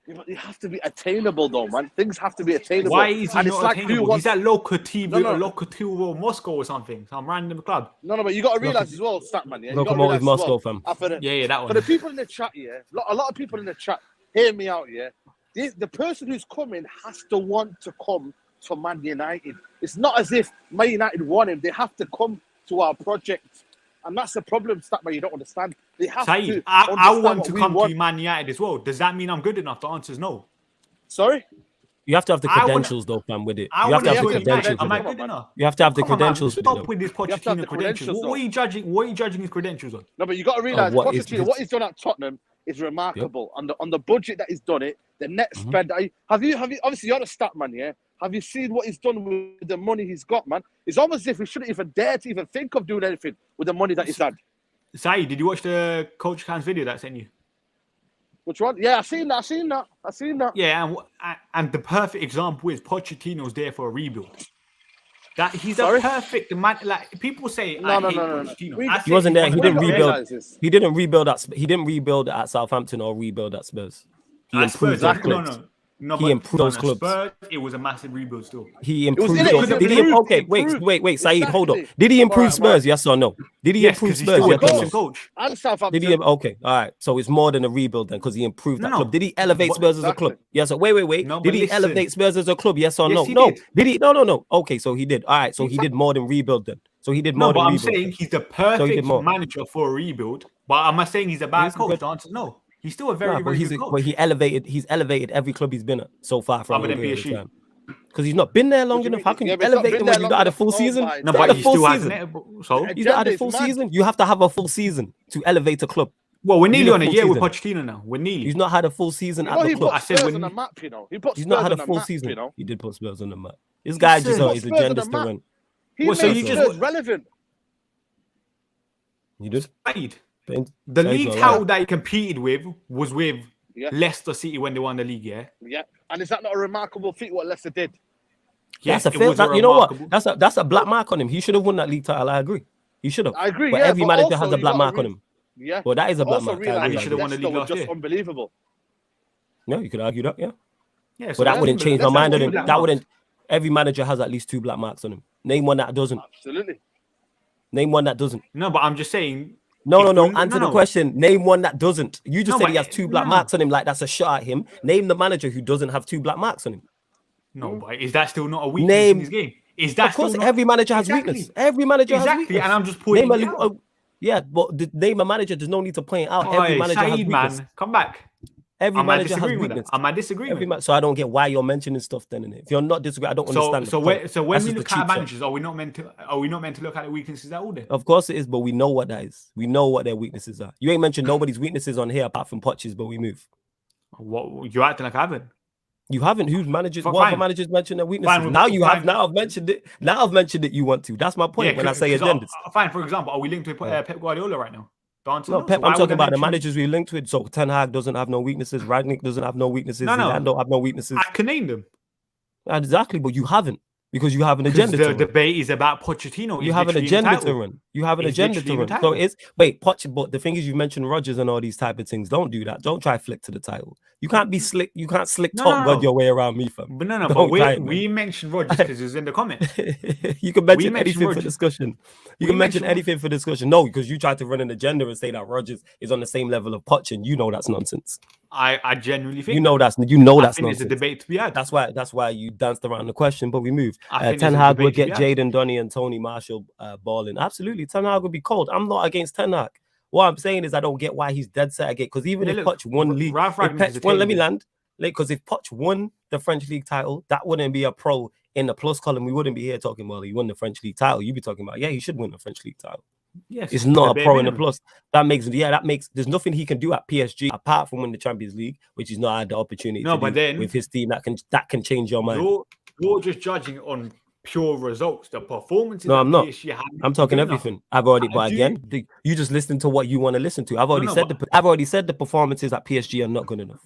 Yeah, but you have to be attainable, though, man. Things have to be attainable. Why is he And it's not like who attainable? wants- He's at Lokomotiv No, no. Lokomotiv Moscow or something, some random club. No, but you got to realize as well, Statman. Yeah, you gotta Lokomotiv realise as Moscow, well, fam. for the, Yeah, that for one. the people in the chat, yeah, a lot of people in the chat, hear me out, yeah. The person who's coming has to want to come to Man United. It's not as if Man United want him. They have to come to our project. And that's the problem, Statman, you don't understand. They have Saeed, to I understand want what to we come want. to Man United as well. Does that mean I'm good enough? The answer is no. Sorry? You have to have the I wanna- credentials, though, fam, with it. I You have to want have to the join credentials United. Am I with it. good enough? You have to have the Come on, man. credentials with it, Stop though. with this have to have Pochettino the credentials. credentials, What are you judging? What are you judging his credentials on? No, but you got to realize what is Pochettino, his- what he's done at Tottenham is remarkable. On the budget that he's done it, the net spend. Have you obviously you're a stat man, yeah? Have you seen what he's done with the money he's got, man? It's almost as if we shouldn't even dare to even think of doing anything with the money that he's had. Saeed, did you watch the Coach Khan's video that I sent you? Which one? Yeah, I seen that. Yeah, and the perfect example is Pochettino's there for a rebuild. That he's Sorry? a perfect man. Like people say, No, I no, hate no, no, no. Pochettino. We- I He say wasn't there. He wants didn't to rebuild. realise this. He didn't rebuild at. He didn't rebuild at Southampton or rebuild at Spurs. He At improved Spurs, those no, clubs. no. He but improved those on clubs. Spurs, it was a massive rebuild still. He improved. in it, those. it Did he? improved, Okay, it improved. wait. Saeed, hold on. Exactly. Did he improve Alright, Spurs? Yes or no? Did he Yes, improve because he's Spurs? still a Yes or decent no? coach. And Southampton. Did he? Okay, all right. So it's more than a rebuild then, because he improved that No, club. Did he elevate but- Spurs as a club? Exactly. Yes. So wait. No, Did but he listen. elevate Spurs as a club? Yes or Yes, no? he No. did. Did he? No. Okay, so he did. All right. So he did more than rebuild then. So he did more No, but than I'm rebuild. saying then. he's the So he perfect did more. manager for a rebuild. But am I saying he's a bad He's coach? good. The answer is no. He's still a very, Nah, but very he's good coach. but he's elevated every club he's been at so far from Other a than period of PSG. time. Because he's not been there long What do you enough. mean? How can Yeah, you but he's not elevate been him there when you long not had a enough. full Oh season? my No, God. Not but a he full still season. hasn't. So, He's not had a Agenda's full mad. season. You have to have a full season to elevate a club. well, we're Need nearly a on a full year with season. Pochettino now. We're nearly. He's not had a full season You at know, the he club. put I said Spurs when- on the map, you know. He put He's Spurs not had on a the full map, season. you know. He did put Spurs on the map. This guy just Listen. his Spurs on the agenda's to map. run. He Well, so made you Spurs just- relevant. You did. Saeed, Ben- the Saeed's league not title lying. that he competed with was with Yeah. Leicester City when they won the league, yeah? Yeah. And is that not a remarkable feat what Leicester did? Yes, That's a it fair. was a You know what? remarkable- That's a black mark on him. He should have won that league title. I agree. He should have. I agree, But yeah, every but manager also has a you black gotta mark on re- him. Yeah. Well, that is a black Also mark. I realize agree he that should have won the Leicester league were last just year. unbelievable. No, you could argue that. Yeah. Yeah, But that wouldn't change my Leicester mind on won him. black That marks. wouldn't. Every manager has at least 2 black marks on him. Name one that doesn't. Absolutely. Name one that doesn't. No, but I'm just saying. No. if we- Answer the no. question. Name one that doesn't. You just No, said but he has 2 black no. marks on him. Like that's a shot at him. Name the manager who doesn't have 2 black marks on him. No, but is that still not a weakness Name- in his game? Is that Of course, still not... every manager has Exactly. weakness. Every manager has Exactly, weakness. and I'm just pointing Name it a, out. yeah, but the name a manager. There's no need to point it out. Every Oi, manager has Saeed, weakness. man, come back. Every Am I manager has disagreeing with that? weakness. Am I disagreeing Every with that? so I don't get why you're mentioning stuff then. Innit? If you're not disagreeing, I don't understand. So the when point. so when That's we just look the at cheap stuff. managers, are we not meant to look at the weaknesses that all there? Of course it is, but we know what that is. We know what their weaknesses are. You ain't mentioned nobody's weaknesses on here apart from Poch's, but we move. What you're acting like I haven't. You haven't. Who's managers? Fine. What other managers mentioned their weaknesses? Fine, Now you have. fine. Now I've mentioned it. Now I've mentioned it. You want to. That's my point when I say agendas. Fine. For example, are we linked with Pep Guardiola right now? answer No, no. Pep, So why I'm would talking I about the mention- managers we linked with. So Ten Hag doesn't have no weaknesses. Ragnick doesn't have no weaknesses. No. Zidane don't have no weaknesses. I can name them. Exactly, but you haven't because you have an Because agenda the to run. debate is about Pochettino. You He's have an literally in the agenda to title. run. You have an He's agenda to literally in run. the So title. it's wait, Poch. But the thing is, you mentioned Rodgers and all these type of things. Don't do that. Don't try flick to the title. You can't be slick. You can't slick top God your way around me, fam. But no. Don't But try it, we mentioned Rodgers because he was in the comments. You can mention mentioned anything for Rodgers. discussion. You We can mention mentioned- anything for discussion. No, because you tried to run an agenda and say that Rodgers is on the same level of Poch, and you know that's nonsense. I genuinely think You know that's I think nonsense. there's a debate to be had. That's why you danced around the question, but we move. I think Ten there's a Hag would debate to get be had. Jaden Donny and Tony Marshall balling. Absolutely, Ten Hag would be cold. I'm not against Ten Hag. What I'm saying is I don't get why he's dead set again. Because even if look, Poch won league, Ralph if Ragnick is Poch won, let me attainable. land. Because if Poch won the French league title, that wouldn't be a pro in the plus column. We wouldn't be here talking about he won the French league title. You'd be talking about he should win the French league title. Yes, It's not a bare pro in the minimum. plus. That makes there's nothing he can do at PSG apart from win the Champions League, which he's not had the opportunity No, to but do then- with his team that can change your mind. You're just judging on pure results. The performances. No, that I'm not. PSG had I'm talking good enough. everything. I've already, I but do- again, you just listen to what you want to listen to. I've already said the performances at PSG are not good enough.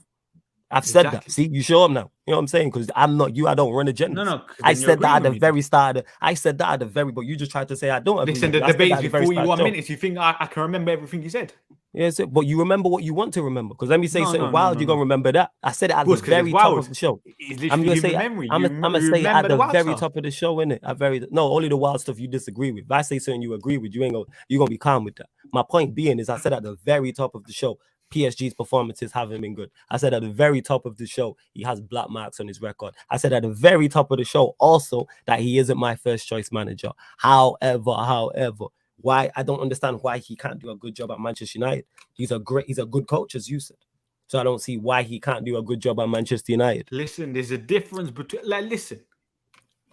I've said that. Exactly. See, you show up now. You know what I'm saying? Because I'm not you. I don't run agendas. No, 'cause I then you're said that at agreeing the with me. very start. I said that at the very, but you just tried to say I don't agree. Listen, with the you. I said that debate's at the very before start 41 show. minutes. You think I can remember everything you said? Yes, but you remember what you want to remember. Because let me say something wild. You're gonna remember that. I said it at the Because it's very top wild. of the show. It's I'm literally gonna in say the memory. I'm gonna say it remember at the wild very stuff. top of the show, innit? No, only the wild stuff you disagree with. If I say something you agree with, you're gonna be calm with that. My point being is I said at the very top of the show, PSG's performances haven't been good. I said at the very top of the show, he has black marks on his record. I said at the very top of the show also that he isn't my first choice manager. However, why I don't understand why he can't do a good job at Manchester United. He's a good coach, as you said. So I don't see why he can't do a good job at Manchester United. Listen, there's a difference between. Listen.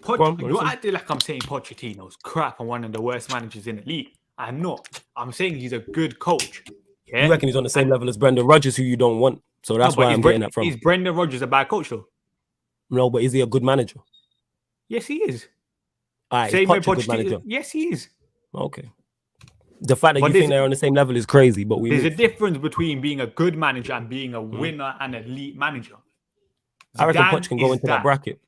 on, You're listen. acting like I'm saying Pochettino's crap and one of the worst managers in the league. I'm not. I'm saying he's a good coach. Yeah. You reckon he's on the same level as Brendan Rodgers, who you don't want. So that's why I'm getting that from. Is Brendan Rodgers a bad coach, though? No, but is he a good manager? Yes, he is. All right, Same is way Poch a good Pochettino. manager? Yes, he is. Okay. The fact that But you there's- think they're on the same level is crazy, but There's a move. difference between being a good manager and being a winner and elite manager. I reckon Zidane Poch can go is into that bracket.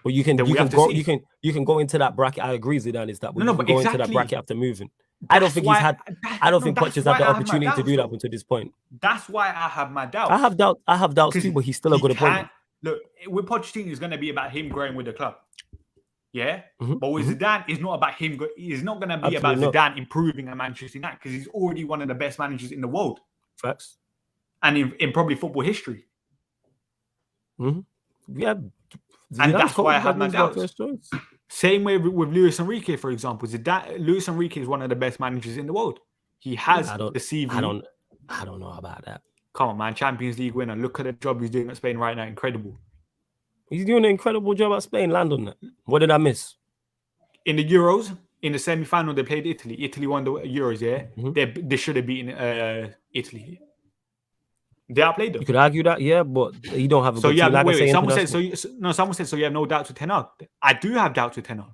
But you can Then we have to go see. you can go into that bracket. I agree, Zidane is that, but No, you but can go into that exactly. bracket after moving. I don't think he's had. I don't think Poch has had the opportunity to do that up until this point. That's why I have my doubts. I have doubts too, but he's still a good opponent. Look, with Pochettino, it's going to be about him growing with the club. Yeah, Mhm, but with Zidane, it's not about him. It's not going to be Absolutely about not. Zidane improving at Manchester United because he's already one of the best managers in the world Facts. and in probably football history. Yeah. And that's why I have my my doubts. first choice. Same way with Luis Enrique, for example. Luis Enrique is one of the best managers in the world. He has the CV. I don't know about that. Come on, man. Champions League winner. Look at the job he's doing at Spain right now. Incredible. He's doing an incredible job at Spain. Land on that. What did I miss? In the Euros, in the semi-final, they played Italy. Italy won the Euros, yeah? Mhm. They should have beaten Italy. They outplayed them. You could argue that, yeah, but you don't have a So good yeah, team. Like I wait. say, Someone international- said someone said so. You have no doubts with Ten Hag. I do have doubts with Ten Hag,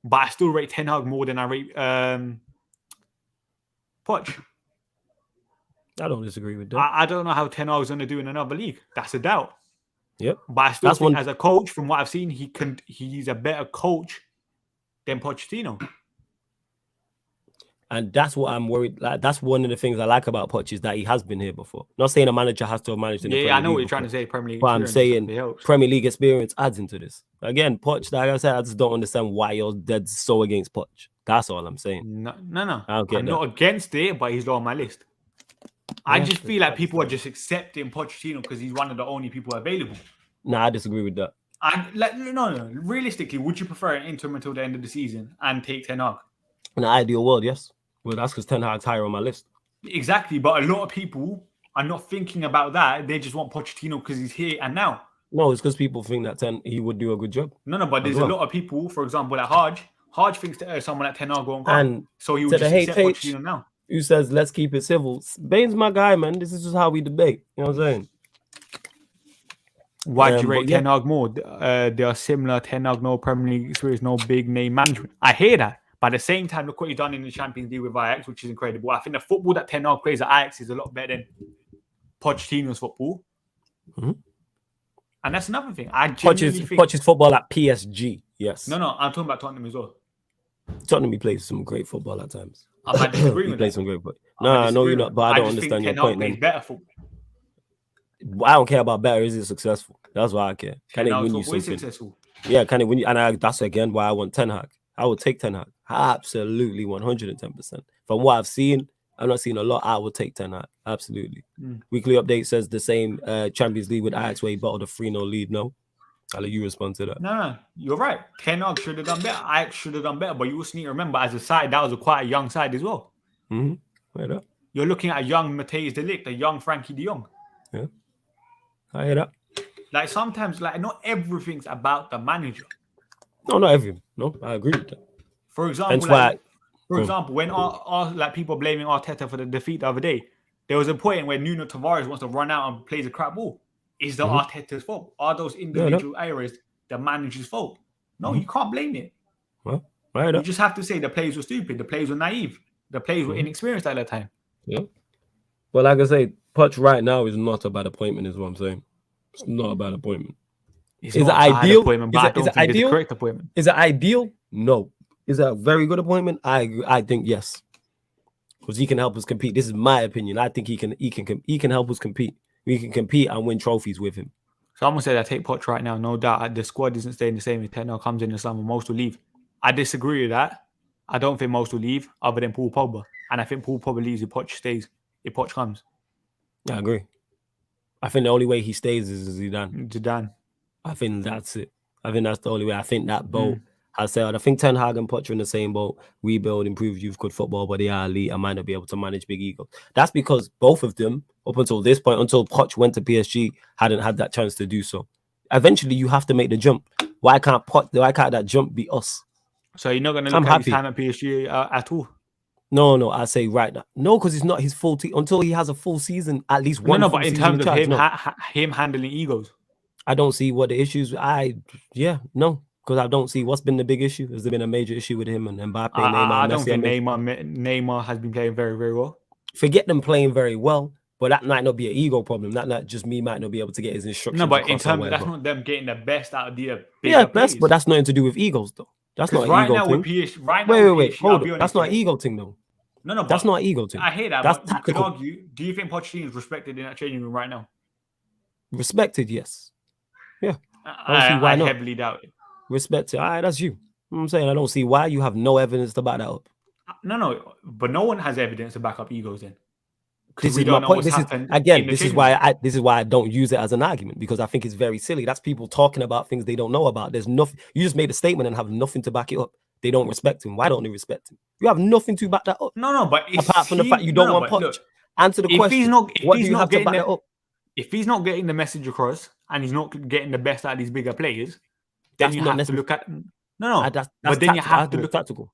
but I still rate Ten Hag more than I rate Poch. I don't disagree with that. I don't know how Ten Hag is going to do in another league. That's a doubt. Yep. But I still That's think one- as a coach, from what I've seen, he's a better coach than Pochettino. And that's what I'm worried. Like, that's one of the things I like about Poch is that he has been here before. Not saying a manager has to have managed in the Yeah, Premier I know League what you're trying to before, say. Premier League, but I'm experience saying definitely helps. Premier League experience adds into this. Again, Poch, like I said, I just don't understand why you're dead so against Poch. That's all I'm saying. No. I don't get I'm that. not against it, but he's low on my list. I Yeah, just feel like that's people are fine. just accepting Pochettino because he's one of the only people available. Nah, I disagree with that. And like, no. Realistically, would you prefer an interim until the end of the season and take Ten Hag? In the ideal world, yes. Well, that's because Ten Hag's higher on my list. Exactly, but a lot of people are not thinking about that. They just want Pochettino because he's here and now. No, it's because people think that he would do a good job. No, but there's As well. a lot of people, for example, like Hodge. Hodge thinks that someone like Ten Hag won't come. And So he to would the just accept HH, Pochettino now. who says, let's keep it civil. Bane's my guy, man. This is just how we debate. You know what I'm saying? Why do you but rate yeah. Ten Hag more? They are similar. Ten Hag, no Premier League experience, no big name management. I hear that, But at the same time, look what he's done in the Champions League with Ajax, which is incredible. I think the football that Ten Hag plays at Ajax is a lot better than Pochettino's football. Mhm. And that's another thing. I genuinely think... Poch's football at PSG, yes. No, I'm talking about Tottenham as well. Tottenham, he plays some great football at times. I'm not disagreeing He with plays that. some great football. No, no, you're not. But I don't understand your point. Then better football. I don't care about better. Is it successful? That's why I care. Can it win you something? Successful. Yeah, can it win you? And that's again why I want Ten Hag. I would take Ten Hag. Absolutely, 110%. From what I've seen, I'm not seeing a lot. I would take Ten Hag. Absolutely. Weekly update says the same Champions League with Ajax where he bottled a 3-0 lead. No? I'll let you respond to that. No, you're right. Ten Hag should have done better. Ajax should have done better. But you also need to remember, as a side, that was quite a young side as well. Right up. You're looking at a young Matthijs de Ligt, a young Frankie de Jong. Yeah. I hear that. Like sometimes, like not everything's about the manager. No, not everything. No, I agree with that. For example, when like people blaming Arteta for the defeat the other day, there was a point where Nuno Tavares wants to run out and plays a crap ball. Is the Arteta's fault? Are those individual errors the manager's fault? No, you can't blame it. Well, right you up. just have to say the players were stupid, the players were naive, the players were inexperienced at that time. Yeah. Well, like I say, Poch right now is not a bad appointment, is what I'm saying. It's not a bad appointment. Is it ideal? Is it ideal? Correct appointment. Is it ideal? No. Is it a very good appointment? I think yes, because he can help us compete. This is my opinion. I think he can help us compete. We can compete and win trophies with him. So I'm gonna say that take Poch right now, no doubt. The squad isn't staying the same. If Ten Hag comes in the summer, most will leave. I disagree with that. I don't think most will leave, other than Paul Pogba, and I think Paul Pogba leaves if Poch stays. If Poch comes, I agree. I think the only way he stays is Zidane. I think that's it. I think that's the only way. I think that boat has sailed. I think Ten Hag and Poch are in the same boat. Rebuild, improve youth, good football, but they are elite and might not be able to manage big egos. That's because both of them, up until this point, until Poch went to PSG, hadn't had that chance to do so. Eventually, you have to make the jump. Why can't that jump be us? So you're not going to look at his time at PSG at all? No, I say right now. No, because it's not his full team until he has a full season, at least one. No, but in terms of him handling egos, I don't see what the issues. Because I don't see what's been the big issue. Has there been a major issue with him and Mbappe? Neymar, I don't think Neymar has been playing very, very well. Forget them playing very well, but that might not be an ego problem. That might not be able to get his instructions. No, but in terms of that's not them getting the best out of the best, but that's nothing to do with egos though. That's not an ego thing. Wait, hold on. That's not an ego thing though. No, that's not an ego thing. I hear that. That's but tactical. You could argue. Do you think Pochettino is respected in that changing room right now? Respected, yes. Yeah. I heavily doubt it. Respected. All right, that's you. I'm saying I don't see why you have no evidence to back that up. No, but no one has evidence to back up egos then. This is my point. This is why I don't use it as an argument, because I think it's very silly. That's people talking about things they don't know about. There's nothing. You just made a statement and have nothing to back it up. They don't respect him. Why don't they respect him? You have nothing to back that up. No, but apart from the fact you don't want Poch. Answer the question. What do you have to back that up? If he's not getting the message across and he's not getting the best out of these bigger players, then you have to look at but then you have to look tactical.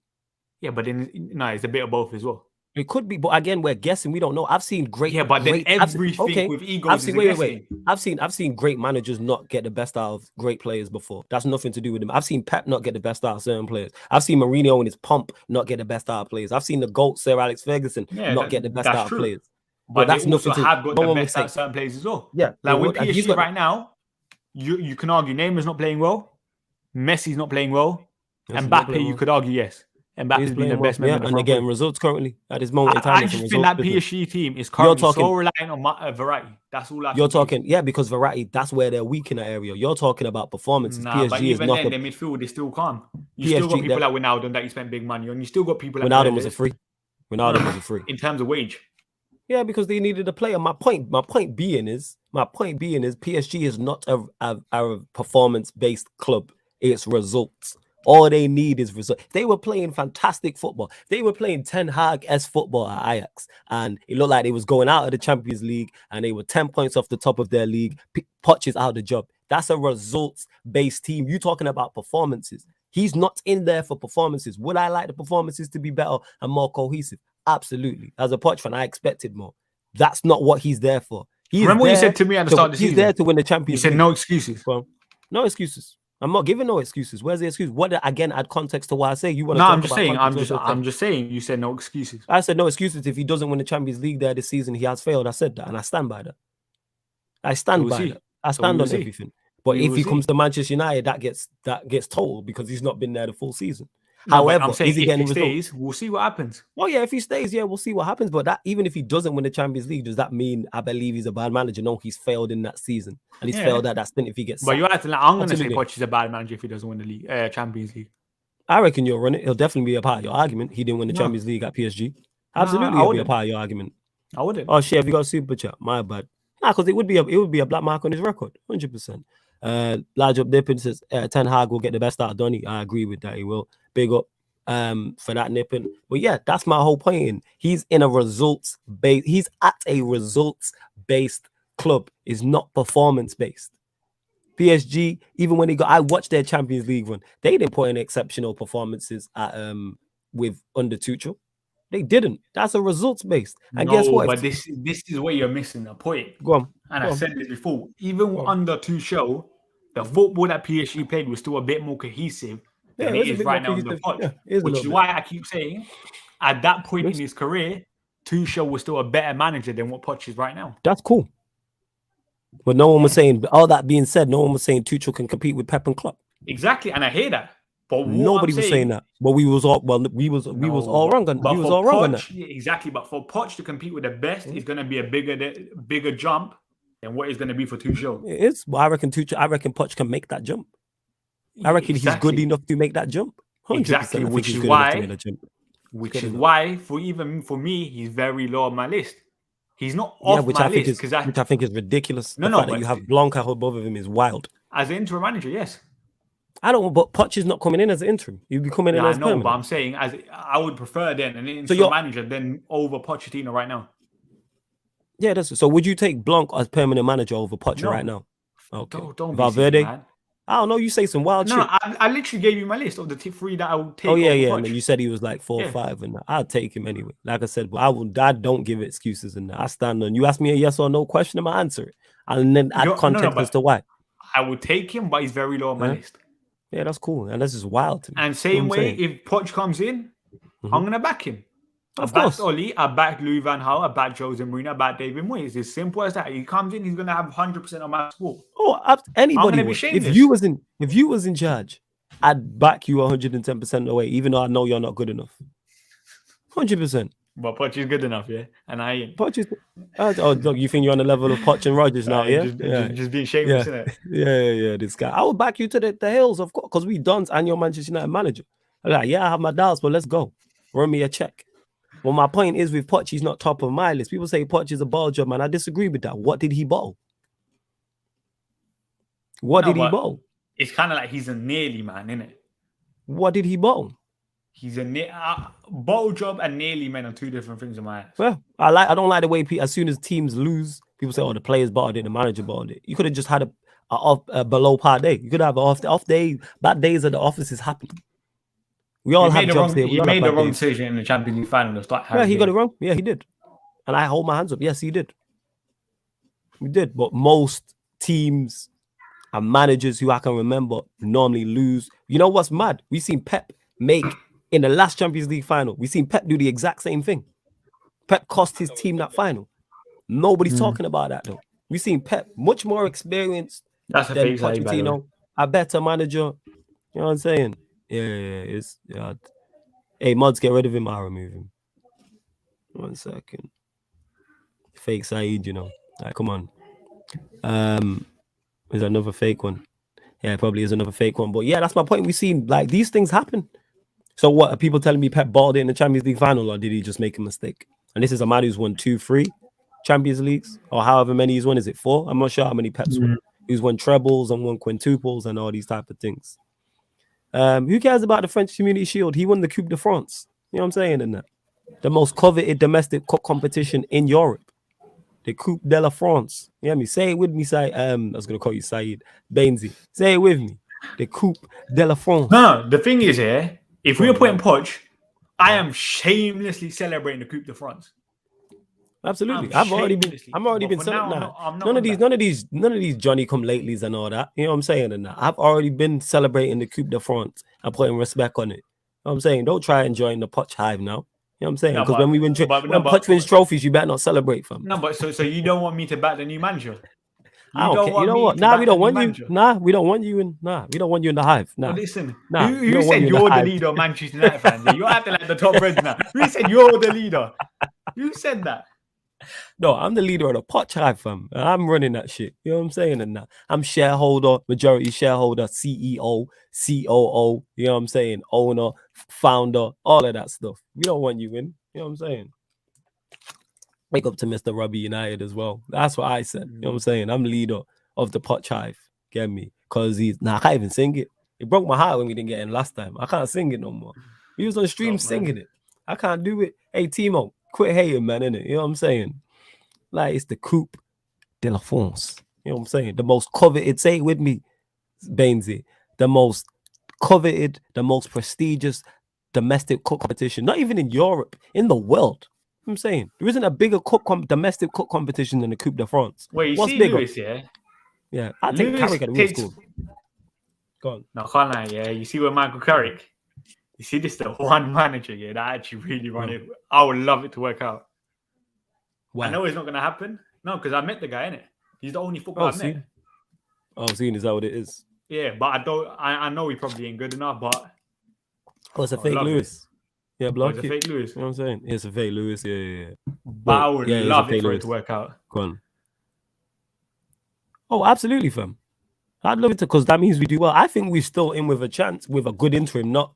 Yeah, but then it's a bit of both as well. It could be, but again, we're guessing. We don't know. I've seen great. Yeah, but then everything with egos is guessing. I've seen great managers not get the best out of great players before. That's nothing to do with them. I've seen Pep not get the best out of certain players. I've seen Mourinho in his pomp not get the best out of players. I've seen the GOAT Sir Alex Ferguson not get the best out of players. But that's nothing to have got the best out of certain players as well. Yeah, like with PSG right now, you can argue Neymar's not playing well, Messi's not playing well, and Mbappe you could argue yes. Mbappe's been the best member. And they're getting results currently at this moment in time. I just think that PSG team is currently so reliant on variety. That's all you're talking. Yeah, because variety, that's where they're weak in that area. You're talking about performances. PSG but even then, their midfield is still calm. You still got people like Wijnaldum that you spent big money on. You still got people like Wijnaldum was a free. Wijnaldum was a free. In terms of wage. Yeah, because they needed a player. My point being is PSG is not a performance-based club. It's results. All they need is results. They were playing fantastic football. They were playing Ten Hag-esque football at Ajax. And it looked like they was going out of the Champions League and they were 10 points off the top of their league. Poch is out of the job. That's a results-based team. You talking about performances. He's not in there for performances. Would I like the performances to be better and more cohesive? Absolutely. As a Poch fan, I expected more. That's not what he's there for. Remember what you said to me at the start of the season? He's there to win the Champions League. You said no excuses. Well, no excuses. I'm not giving no excuses. Where's the excuse? What again? Add context to what I say. You want to No, talk I'm just about saying. context, what I'm just saying. You said no excuses. I said no excuses. If he doesn't win the Champions League there this season, he has failed. I said that, and I stand by that. I stand We'll by see. that. I So stand we will on see. everything. But We if will he see. comes to Manchester United, that gets told because he's not been there the full season. No, but However, I'm saying is he if getting he the result? stays, we'll see what happens. Oh yeah, if he stays, yeah, we'll see what happens. But that even if he doesn't win the Champions League, does that mean I believe he's a bad manager? No, he's failed in that season, and he's Yeah. failed at that stint if he gets. But sacked. you're acting like I'm going to say Absolutely. Poch is a bad manager if he doesn't win the league, Champions League. I reckon you'll run it. He'll definitely be a part of your argument. He didn't win the No. Champions League at PSG. No, Absolutely, I he'll be a wouldn't. part of your argument. I wouldn't. Oh shit, have you got a super chat? My bad. Nah, because it would be a black mark on his record, 100%. Large up Nippin says Ten Hag will get the best out of Donny. I agree with that. He will. Big up for that Nippin. But yeah, that's my whole point. He's in a results based. He's at a results based club. Is not performance based. PSG, even when I watched their Champions League run, they didn't put in exceptional performances at with under Tuchel. They didn't. That's a results based. And guess what? But this is where you're missing a point. Go on. And Go I on. said this before. Even Go on. under Tuchel, the football that PSG played was still a bit more cohesive than Yeah, it it's a is bit right more now in the cohesive. Poch. Yeah, it is a Which little is bit. why I keep saying, at that point Yes. in his career, Tuchel was still a better manager than what Poch is right now. That's cool. But no one was saying, all that being said, no one was saying Tuchel can compete with Pep and Klopp. Exactly, and I hear that. But what Nobody I'm was saying that. But we was all wrong on But we was for all wrong on that. Poch, yeah, exactly. But for Poch to compete with the best is going to be a bigger jump than what is going to be for Tuchel. It is. But I reckon Poch can make that jump. I reckon he's good enough to make that jump. 100%. Exactly, I think which he's is good enough to why- make that jump. Which Good is enough. why, for me, he's very low on my list. He's not Yeah, off which my I think list is because which I think is ridiculous. No, the no, fact that but- you have Blanca above of him is wild. as an interim manager, yes. I don't. But Poch is not coming in as an interim. He'll be coming in Yeah, I as know, permanent. but I'm saying I would prefer then an interim you're- manager than over Pochettino right now. Yeah, that's so. Would you take Blanc as permanent manager over Poch No. right now? Okay. Don't be Valverde. silly, man. I don't know. You say some wild No, shit. I literally gave you my list of the three that I would take. Oh yeah, over yeah. Poch. And then you said he was like 4 or Yeah. 5, and I'll take him anyway. Like I said, but I don't give excuses in that. I stand on. You ask me a yes or no question, I'm answer it, and then add No, context but as to why. I would take him, but he's very low on my Yeah. list. Yeah, that's cool, and this is wild to me. And That's same what I'm way, saying. if Poch comes in, Mhm. I'm gonna back him. Of I course. backed Oli, I backed Louis Van Gaal, I backed Jose Mourinho, I backed David Moyes. It's as simple as that. He comes in, he's gonna have 100% of my support. Oh, anybody gonna be would. shameless. If you was in charge, I'd back you 110% away, even though I know you're not good enough. 100%. But Poch is good enough, yeah, and I ain't. Poch is. Oh, look, you think you're on the level of Poch and Rodgers now, yeah? Just being shameless, Yeah. innit? Yeah. This guy, I would back you to the hills, of course, because we done and you're Manchester United manager. I'm like, yeah, I have my doubts, but let's go. Run me a check. Well, my point is with Poch, he's not top of my list. People say Poch is a ball job, man. I disagree with that. What did he bottle? What No, did he but- bottle? It's kind of like he's a nearly man, innit? What did he bottle? He's a bottle job and nearly men are two different things in my eyes. Well, I don't like the way as soon as teams lose, people say, "Oh, the players bottled it, the manager bottled it." You could have just had a below par day. You could have an off day. Bad days at the office is happening. We all have jobs here. He made the wrong decision in the Champions League final to start. Yeah, he got it wrong. Yeah, he did. And I hold my hands up. Yes, he did. He did. But most teams and managers who I can remember normally lose. You know what's mad? We've seen Pep make in the last Champions League final. We've seen Pep do the exact same thing. Pep cost his team that final. Nobody's talking about that though. We've seen Pep much more experienced That's a than fake side, by the way. Pochettino, a better manager. You know what I'm saying? Yeah. Hey, mods, get rid of him. I'll remove him. 1 second. Fake Saeed, you know. Like, come on. Is another fake one? Yeah, it probably is another fake one. But yeah, that's my point. We've seen like these things happen. So what are people telling me Pep balled it in the Champions League final, or did he just make a mistake? And this is a man who's won 2, 3 Champions Leagues, or however many he's won. Is it 4? I'm not sure how many Pep's won. He's won trebles and won quintuples and all these type of things. Who cares about the French Community Shield? He won the Coupe de France. You know what I'm saying? In that, the most coveted domestic cup competition in Europe, the Coupe de la France. You hear me? Say it with me, Said. I was gonna call you Saeed Bainsy. Say it with me. The Coupe de la France. No, the thing is here, if we were putting Poch, I am shamelessly celebrating the Coupe de France. Absolutely. I'm I'm already shamelessly- been but for selling now, that. I'm not None on of these, that. none of these Johnny come latelys and all that. You know what I'm saying? And that. I've already been celebrating the Coupe de France and putting respect on it. You know what I'm saying? Don't try and join the Poch hive now. You know what I'm saying? No, Because but- when we win, when Poch wins trophies, you better not celebrate, fam. No, but so you don't want me to back the new manager? I don't care. You want know me what? to Nah, back we the don't new want you. manager? Nah, we don't want you in. Nah, we don't want you in the hive. Nah. Well, listen, Nah, we who don't want said you in the you're the hive. leader of Manchester United fans? Yeah, you're acting like the top Reds now. Who said you're the leader? Who said that? No, I'm the leader of the Poch hive, fam. I'm running that shit. You know what I'm saying? And that I'm shareholder, majority shareholder, CEO, COO. You know what I'm saying? Owner, founder, all of that stuff. We don't want you in. You know what I'm saying? Wake up to Mr. Robbie United as well. That's what I said. You know what I'm saying? I'm leader of the Poch hive. Get me? Because I can't even sing it. It broke my heart when we didn't get in last time. I can't sing it no more. We was on stream Stop, man. singing it. I can't do it. Hey, Timo, quit hating, man, innit? You know what I'm saying? Like, it's the Coupe de la France. You know what I'm saying? The most coveted, say it with me, Bainesy. The most coveted, the most prestigious domestic cup competition, not even in Europe, in the world. You know what I'm saying? There isn't a bigger domestic cup competition than the Coupe de France. Wait, you What's see bigger? Lewis, yeah? Yeah, I take Lewis Carrick at the real takes- school. Go on. No, can't lie, yeah. You see with Michael Carrick, you see this the one manager, yeah, that actually really run it. I would love it to work out. Why? I know it's not gonna happen. No, because I met the guy, innit? He's the only footballer I've met. Oh, seeing is that what it is? Yeah, but I know he probably ain't good enough, but Oh, it's a I fake love Lewis. Yeah, oh, block it's a it. fake Lewis. You know what I'm saying? It's a fake Lewis. Yeah. But I would yeah, it's a love it fake for Lewis. it to work out. Go on. Oh, absolutely, fam. I'd love it to, because that means we do well. I think we're still in with a chance, with a good interim, not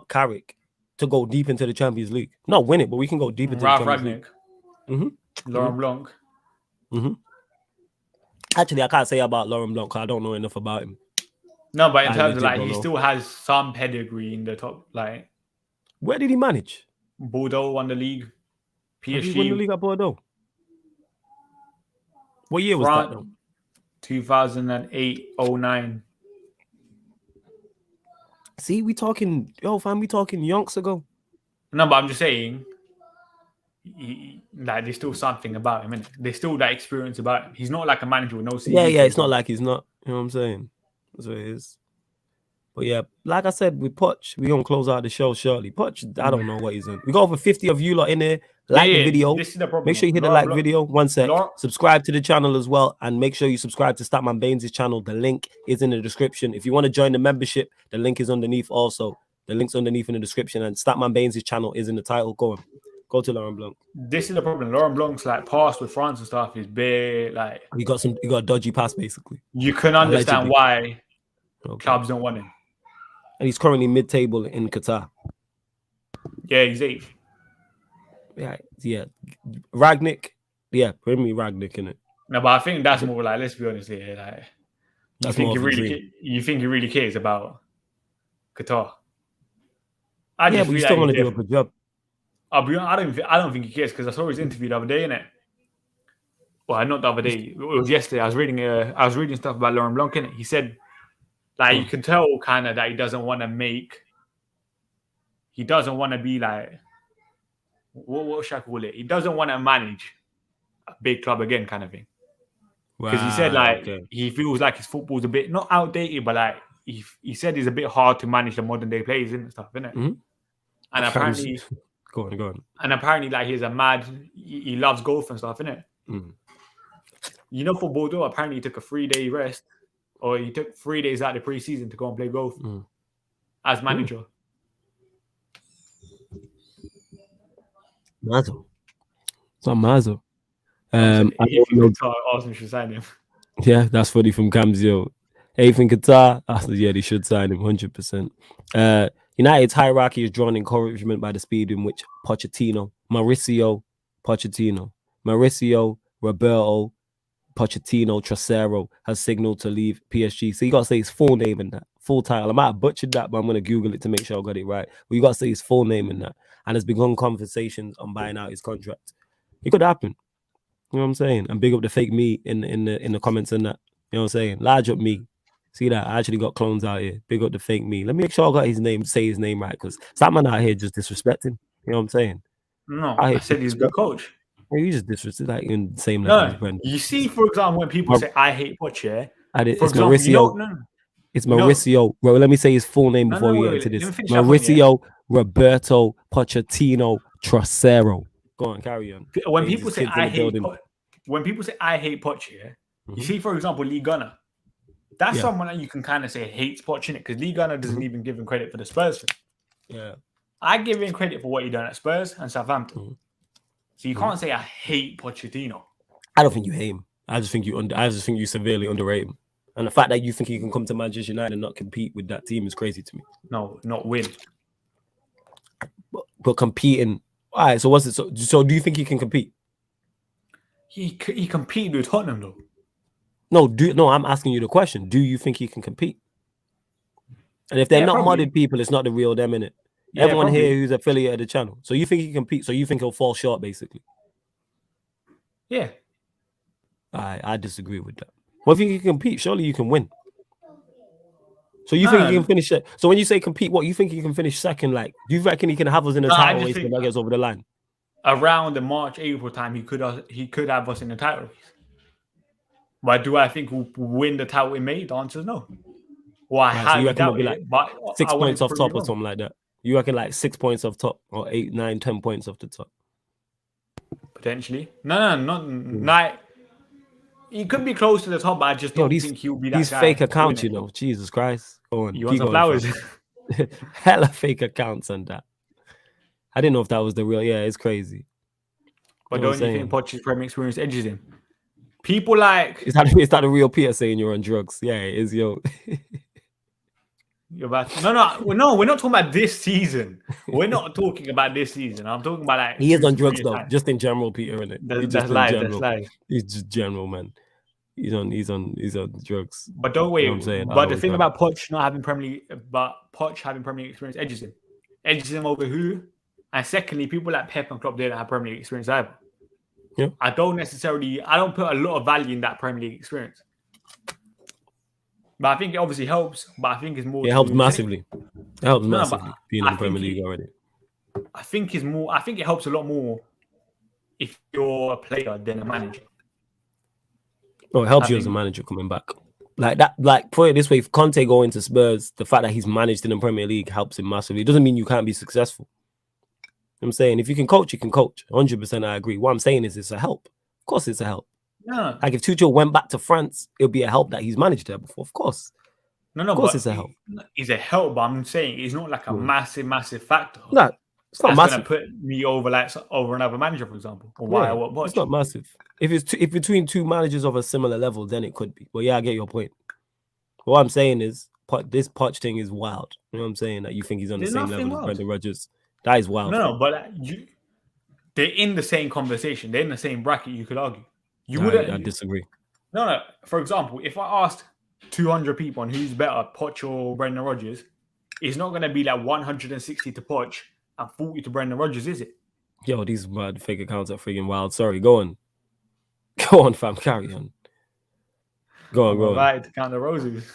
Carrick, to go deep into the Champions League. Not win it, but we can go deep into Ralph the Champions Ragnick, League. Laurent Blanc. Actually, I can't say about Laurent Blanc because I don't know enough about him. No, but in I terms of legit like, don't he know. still has some pedigree in the top. Like Where did he manage? Bordeaux won the league. Did he win the PSG, league at Bordeaux? What year was that, though? 2008-09. See, we talking yonks ago. No, but I'm just saying, like, there's still something about him, innit? There's still that experience about him. He's not like a manager with no CV. Yeah, for it's not example. like he's not. You know what I'm saying? That's what it is. But yeah, like I said, with Poch, we're going to close out the show shortly. Poch, I don't know what he's in. We got over 50 of you lot in there. Like the video. This is the problem. Make sure you hit the Laurent like Blanc- video. One sec. Laurent- Subscribe to the channel as well. And make sure you subscribe to Statman Baines' channel. The link is in the description. If you want to join the membership, the link is underneath also. The link's underneath in the description. And Statman Baines' channel is in the title. Go on. Go to Laurent Blanc. This is the problem. Laurent Blanc's like past with France and stuff is bare. Like, He got a dodgy pass, basically. you can understand Allegedly. why Okay. clubs don't want him. And he's currently mid-table in Qatar. Yeah, he's 8th. Yeah. Ragnick. Yeah, bring me Ragnick in it. No, but I think that's more like, let's be honest here. Like, That's more of a dream. you think he really cares about Qatar? Yeah, but you still want to do a good job. I don't think he cares, because I saw his interview the other day, innit? Well, not the other day. It was yesterday. I was reading stuff about Laurent Blanc, innit? He said, like, you can tell kind of that he doesn't want to be like, what should I call it? He doesn't want to manage a big club again, kind of thing. Because he said, like, he feels like his football's a bit not outdated, but like he said it's a bit hard to manage the modern day players and stuff, innit? Mhm. And apparently, go on. And apparently, like, he's a mad. He loves golf and stuff, innit? Mm. You know, for Bordeaux, apparently he took a 3-day rest, or he took 3 days out of the preseason to go and play golf as manager. Mazo. It's not Mazo. If you could Arsenal should sign him. Yeah, that's funny from Camzio. Eighth in Qatar. Yeah, they should sign him 100%. United's hierarchy is drawn encouragement by the speed in which Mauricio, Roberto, Pochettino, Trasero has signaled to leave PSG. So you got to say his full name in that, full title. I might have butchered that, but I'm going to Google it to make sure I got it right. But you got to say his full name in that. And has begun conversations on buying out his contract. It could happen. You know what I'm saying? And big up the fake me in the comments and that. You know what I'm saying? Large up me. See that? I actually got clones out here. Big up the fake me. Let me make sure I got his name, say his name right, because that man out here just disrespecting. You know what I'm saying? No, I said he's a good coach. You just disrespect like in the same level as No, Brendan. you see, for example, when people say I hate Poch, yeah. It's For example, Mauricio. It's Mauricio. Well, let me say his full name before we get into this. Let me finish that point, Mauricio Roberto Pochettino Trocero. Go on, carry on. When people say I hate Poch, yeah, you see, for example, Lee Gunner. That's someone that you can kind of say hates Poch in it because Lee Gunner doesn't even give him credit for the Spurs thing. Yeah, I give him credit for what he done at Spurs and Southampton. So you can't say I hate Pochettino. I don't think you hate him. I just think you severely underrate him. And the fact that you think he can come to Manchester United and not compete with that team is crazy to me. No, not win. But competing. All right, so what's it? So do you think he can compete? He competed with Tottenham though. No, I'm asking you the question. Do you think he can compete? And if they're not probably. modded people, it's not the real them, innit? Yeah, Everyone probably. here who's affiliated of the channel. So you think he can compete? So you think he'll fall short, basically? Yeah. I disagree with that. Well, if you can compete, surely you can win. So you think he can finish it? So when you say compete, what you think he can finish second? Like, do you reckon he can have us in the title race when that gets over the line? Around the March, April time, he could have us in the title race. But do I think we'll win the title in May? The answer is no. Well, I so you reckon doubt it'll be like it, but 6 points off top or something like that? You reckon like 6 points off top or 8, 9, 10 points off the top? Potentially. No, not. He could be close to the top, but I just don't think he'll be that these guy. These fake accounts, you know. Jesus Christ. Go on. You want some flowers? Hella fake accounts on that. I didn't know if that was the real. Yeah, it's crazy. But don't you think Poch's Premier experience edges him? People like... Is that a real Peter saying you're on drugs? Yeah, it is, yo. You're about to... No, we're not talking about this season. We're not talking about this season. I'm talking about like... He is on drugs though, just in general, Peter, innit? That's live. He's just general, man. He's on drugs. But don't wait. You know what I'm saying? But the thing about Poch not having Premier League, but Poch having Premier League experience edges him. Edges him over who? And secondly, people like Pep and Klopp didn't have Premier League experience either. Yeah. I don't put a lot of value in that Premier League experience. But I think it obviously helps. But I think it's more. It helps massively. It helps massively being in the Premier League already. I think it helps a lot more if you're a player than a manager. Oh, it helps you as a manager coming back. Like that, like put it this way, if Conte going to Spurs, the fact that he's managed in the Premier League helps him massively. It doesn't mean you can't be successful. You know what I'm saying, if you can coach, you can coach. 100% I agree. What I'm saying is it's a help. Of course it's a help. No. Like if Tuchel went back to France, it'll be a help that he's managed there before. Of course. No, of course it's a help. It's a help, but I'm saying it's not like a massive factor. No, it's not massive. Gonna put me over another manager, for example. Or why? What? It's not massive. If between two managers of a similar level, then it could be. But yeah, I get your point. But what I'm saying is, this Poch thing is wild. You know what I'm saying? That you think he's on the same level as Brendan Rodgers. That is wild. No, but they're in the same conversation. They're in the same bracket. You could argue. I disagree. No. For example, if I asked 200 people on who's better, Poch or Brendan Rodgers, it's not going to be like 160 to Poch and 40 to Brendan Rodgers, is it? Yo, these mad fake accounts are freaking wild. Sorry, go on. Go on, fam. Carry on. Go on. Right to count the roses.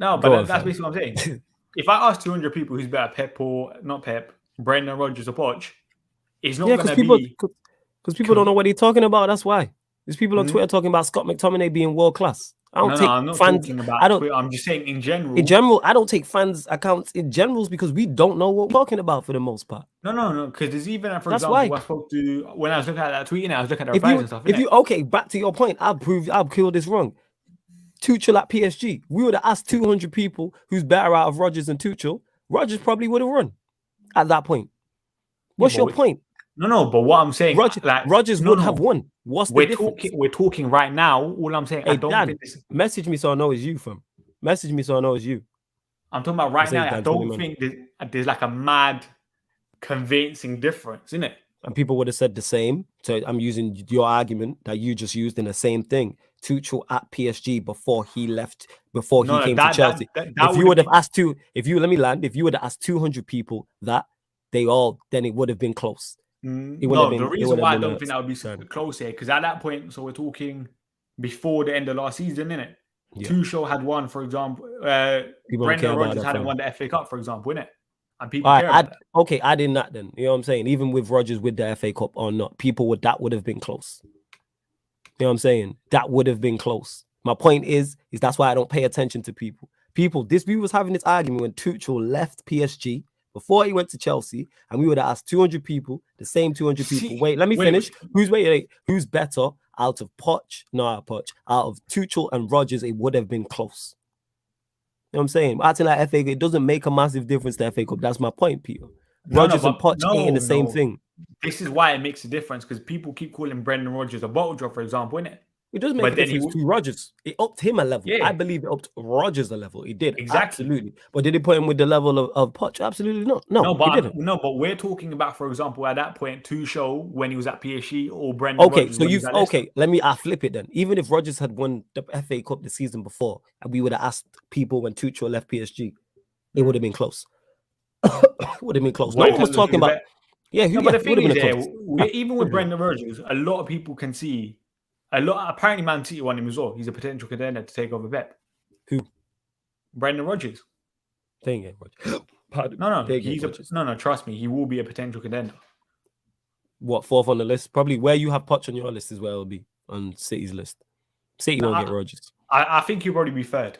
No, but that's basically what I'm saying. If I ask 200 people who's better, Pep or not Pep, Brendan Rodgers or Poch, it's not going to be... Because people don't know what he's talking about. That's why. There's people on Twitter talking about Scott McTominay being world class. I'm not talking about Twitter. I'm just saying in general. In general, I don't take fans' accounts in generals because we don't know what we're talking about for the most part. No. Because there's even, for example, I spoke to when I was looking at that tweet, I was looking at the replies and stuff. Okay, back to your point, I'll kill this wrong. Tuchel at PSG. We would have asked 200 people who's better out of Rodgers and Tuchel. Rodgers probably would have run at that point. What's your point? No, but what I'm saying, Rodgers would have won. What's the difference? We're talking right now. All I'm saying, hey, message me so I know it's you, fam. Message me so I know it's you. I'm talking about right now. I don't think there's like a mad convincing difference, isn't it? And people would have said the same. So I'm using your argument that you just used in the same thing. Tuchel at PSG before he left, before he came to Chelsea. If you would have asked 200 people that then it would have been close. The reason why I don't think that would be so close here, because at that point, so we're talking before the end of last season, innit? Yeah. Tuchel had won, for example. Brendan Rodgers hadn't won the FA Cup, for example, innit? and people All care right, about that. okay, add in that then. You know what I'm saying? Even with Rodgers with the FA Cup or not, that would have been close. You know what I'm saying? That would have been close. My point is that's why I don't pay attention to people. We was having this argument when Tuchel left PSG before he went to Chelsea, and we would have asked 200 people, the same 200 people. Wait, let me finish. Who's better out of Poch? Out of Tuchel and Rodgers? It would have been close. You know what I'm saying? Acting like FA Cup, it doesn't make a massive difference to FA Cup. That's my point, Peter. Rodgers and Poch ain't the same thing. This is why it makes a difference, because people keep calling Brendan Rodgers a bottle drop, for example, innit? It does make a difference to Rodgers. It upped him a level. Yeah. I believe it upped Rodgers a level. It did. Exactly. Absolutely. But did it put him with the level of Poch? Absolutely not. No, but he didn't. but we're talking about, for example, at that point, Tuchel when he was at PSG or Brendan Rodgers. I flip it then. Even if Rodgers had won the FA Cup the season before, and we would have asked people when Tuchel left PSG, it would have been close. Would have been close. No one was talking about. But the thing is, even with Brendan Rodgers, a lot of people can see. Apparently, Man City want him as well. He's a potential contender to take over Pep. Who? Brendan Rodgers. Dang it, Rodgers. Pardon. No. Trust me, he will be a potential contender. What, fourth on the list? Probably where you have Poch on your list is where it'll be on City's list. City won't get Rodgers. I think he'll probably be third.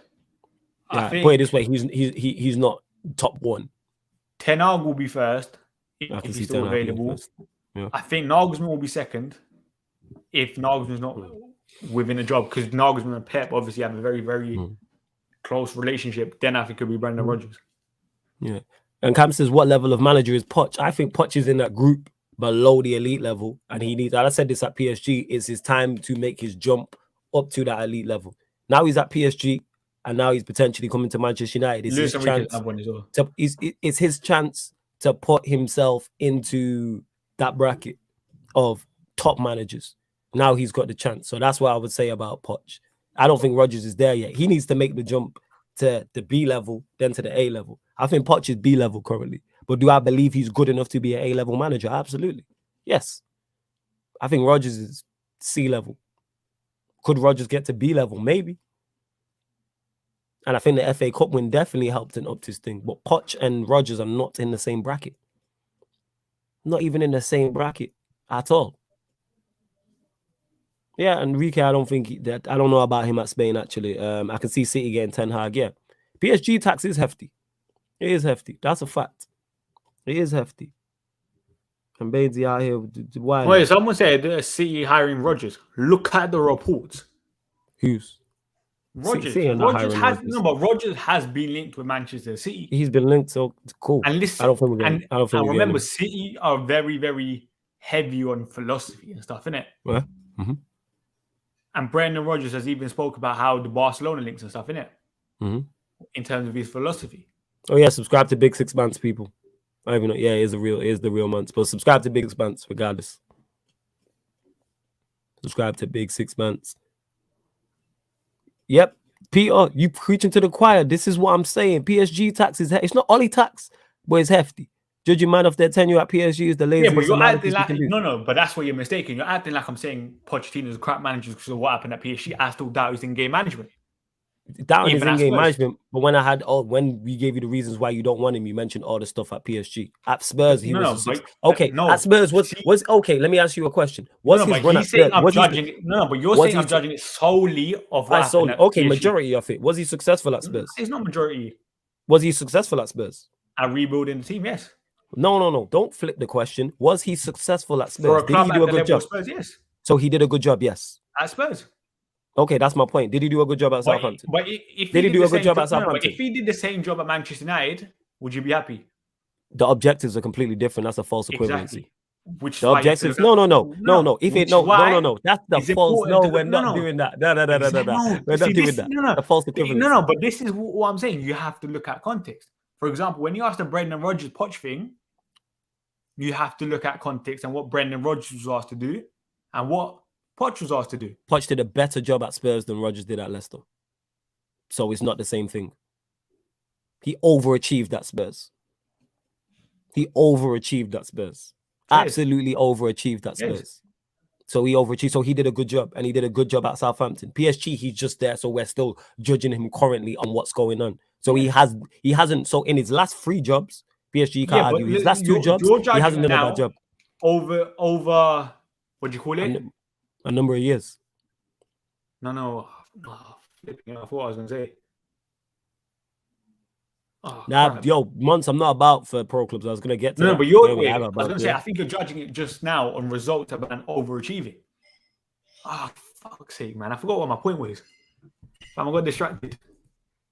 Yeah, put it this way, he's not top one. Ten Hag will be first if he's still available. Yeah. I think Nagelsmann will be second if Nagelsmann's not within a job, because Nagelsmann and Pep obviously have a very, very close relationship. Then I think it'll be Brendan Rodgers. Yeah. And Cam says, what level of manager is Poch? I think Poch is in that group below the elite level, and he needs, I said this at PSG, it's his time to make his jump up to that elite level. Now he's at PSG, and now he's potentially coming to Manchester United. It's his chance to put himself into that bracket of top managers. Now he's got the chance. So that's what I would say about Poch. I don't think Rodgers is there yet. He needs to make the jump to the B level, then to the A level. I think Poch is B level currently. But do I believe he's good enough to be an A level manager? Absolutely. Yes. I think Rodgers is C level. Could Rodgers get to B level? Maybe. And I think the FA Cup win definitely helped and upped his thing. But Poch and Rodgers are not in the same bracket. Not even in the same bracket at all. Yeah, Enrique, I don't know about him at Spain, actually. I can see City getting Ten Hag, yeah. PSG tax is hefty. It is hefty. That's a fact. It is hefty. And Bainesy out here. Why? Wait, someone said City hiring Rodgers. Look at the reports. Whose? Rodgers. But Rodgers has been linked with Manchester City. He's been linked, so cool. And listen, I don't think we're remember, City are very, very heavy on philosophy and stuff, innit? Yeah. Mm-hmm. And Brendan Rodgers has even spoke about how the Barcelona links and stuff, innit? Mm-hmm. In terms of his philosophy. Oh yeah, subscribe to Big Six Months, people. I even know. Yeah, it is the real months. But subscribe to Big Six Months regardless. Subscribe to Big 6 Months. Yep, Peter, you preaching to the choir. This is what I'm saying. PSG tax is it's not Ollie tax, but it's hefty. Judging man of their tenure at PSG is the laziest. Yeah, but you're acting like but that's where you're mistaken. You're acting like I'm saying Pochettino is a crap manager because of what happened at PSG. I still doubt his in-game management. Down his in-game management, but when we gave you the reasons why you don't want him, you mentioned all the stuff at PSG. At Spurs, at Spurs was okay. Let me ask you a question. But you're saying I'm judging it solely of what happened at PSG. Majority of it. Was he successful at Spurs? It's not majority. Was he successful at Spurs? At rebuilding the team, yes. No. Don't flip the question. Was he successful at Spurs? Did he do a good job? Spurs, yes. So he did a good job, yes. At Spurs. Okay, that's my point. Did he do a good job at Southampton? Did he do a good job at Southampton? If he did the same job at Manchester United, would you be happy? The objectives are completely different. That's a false equivalency. Which the objectives? No. If it no, that's the false. No, we're not doing that. No. We're not doing that. The false equivalency. No. But this is what I'm saying. You have to look at context. For example, when you ask the Brendan Rodgers Poch thing, you have to look at context and what Brendan Rodgers was asked to do and what Poch was asked to do. Poch did a better job at Spurs than Rodgers did at Leicester. So it's not the same thing. He overachieved at Spurs. Absolutely overachieved at Spurs. Yes. So he overachieved. So he did a good job. And he did a good job at Southampton. PSG, he's just there. So we're still judging him currently on what's going on. So he hasn't. So in his last 3 jobs, PSG can't argue. His last two jobs, he hasn't done a bad job. Over, what do you call it? A number of years. No. Oh, I thought I was going to say. Oh, months I'm not about for pro clubs. I was going to get to No, that. but you're Anyway, I was going to say, I think you're judging it just now on results about an overachieving. Oh, fuck's sake, man. I forgot what my point was. I got distracted.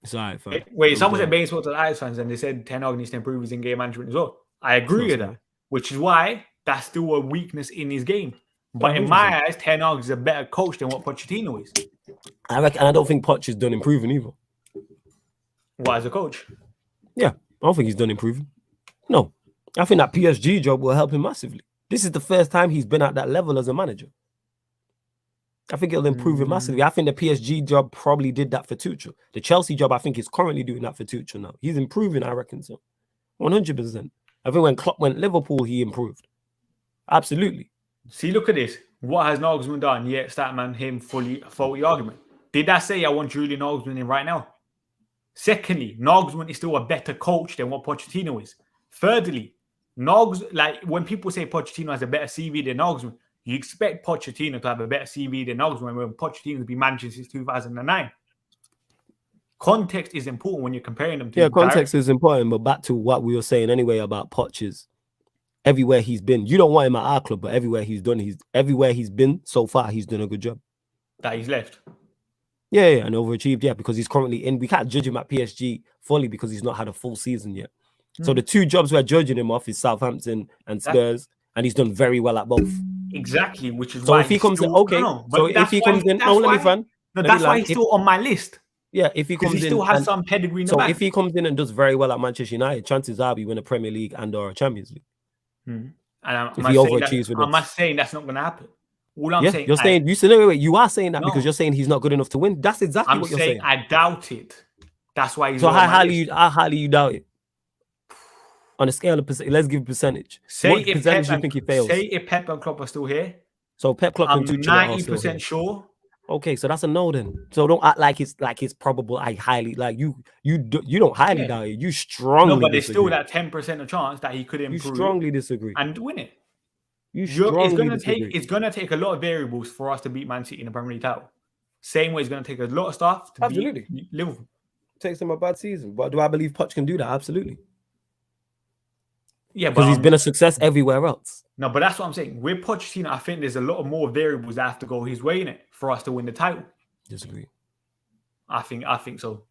It's all right, fam. Wait, someone said baseball to the Ajax fans, and they said Ten Hag needs to improve his in-game management as well. I agree with that, which is why that's still a weakness in his game. But in my eyes, Ten Hag is a better coach than what Pochettino is. I reckon, and I don't think Poch is done improving either. What, as a coach? Yeah, I don't think he's done improving. No, I think that PSG job will help him massively. This is the first time he's been at that level as a manager. I think it'll improve him massively. I think the PSG job probably did that for Tuchel. The Chelsea job, I think, is currently doing that for Tuchel now. He's improving, I reckon so. 100%. I think when Klopp went Liverpool, he improved. Absolutely. See, look at this. What has Nagelsmann done? Yeah, Statman, him, fully faulty argument. Did I say I want Julian Nagelsmann in right now? Secondly, Nagelsmann is still a better coach than what Pochettino is. Thirdly, when people say Pochettino has a better CV than Nagelsmann, you expect Pochettino to have a better CV than Nagelsmann when Pochettino's been managing since 2009. Context is important when you're comparing them to. Yeah, context is important, but back to what we were saying anyway about Poch is everywhere he's been. You don't want him at our club, but everywhere he's been so far, he's done a good job. That he's left. Yeah, and overachieved, yeah, because he's currently in. We can't judge him at PSG fully because he's not had a full season yet. So the two jobs we're judging him off is Southampton and Spurs, and he's done very well at both. Exactly, which is so why if he comes in, if he comes in, let me fan. No, that's why he's still on my list. Yeah, if he comes in, he still has some pedigree in the back. If he comes in and does very well at Manchester United, chances are we win a Premier League and/or a Champions League. And I'm not saying that's not going to happen. All I'm saying, you're saying you are saying that because you're saying he's not good enough to win. That's exactly what you're saying. I doubt it. That's why he's. So how highly you doubt it? On a scale of percentage, let's give a percentage. What percentage do you think he fails? Say if Pep and Klopp are still here. So Pep, Klopp, I'm and Tuchel 90% sure. Okay, so that's a no then. So don't act like it's probable. I highly you don't highly doubt it. You strongly. No, but there's still that 10% of chance that he could improve. You strongly disagree and win it. It's gonna take a lot of variables for us to beat Man City in the Premier League title. Same way it's gonna take a lot of stuff to beat Liverpool. Takes them a bad season, but do I believe Poch can do that? Absolutely. Yeah, because he's been a success everywhere else. No, but that's what I'm saying. With Pochettino, I think there's a lot of more variables that have to go his way in it for us to win the title. Disagree. I think so.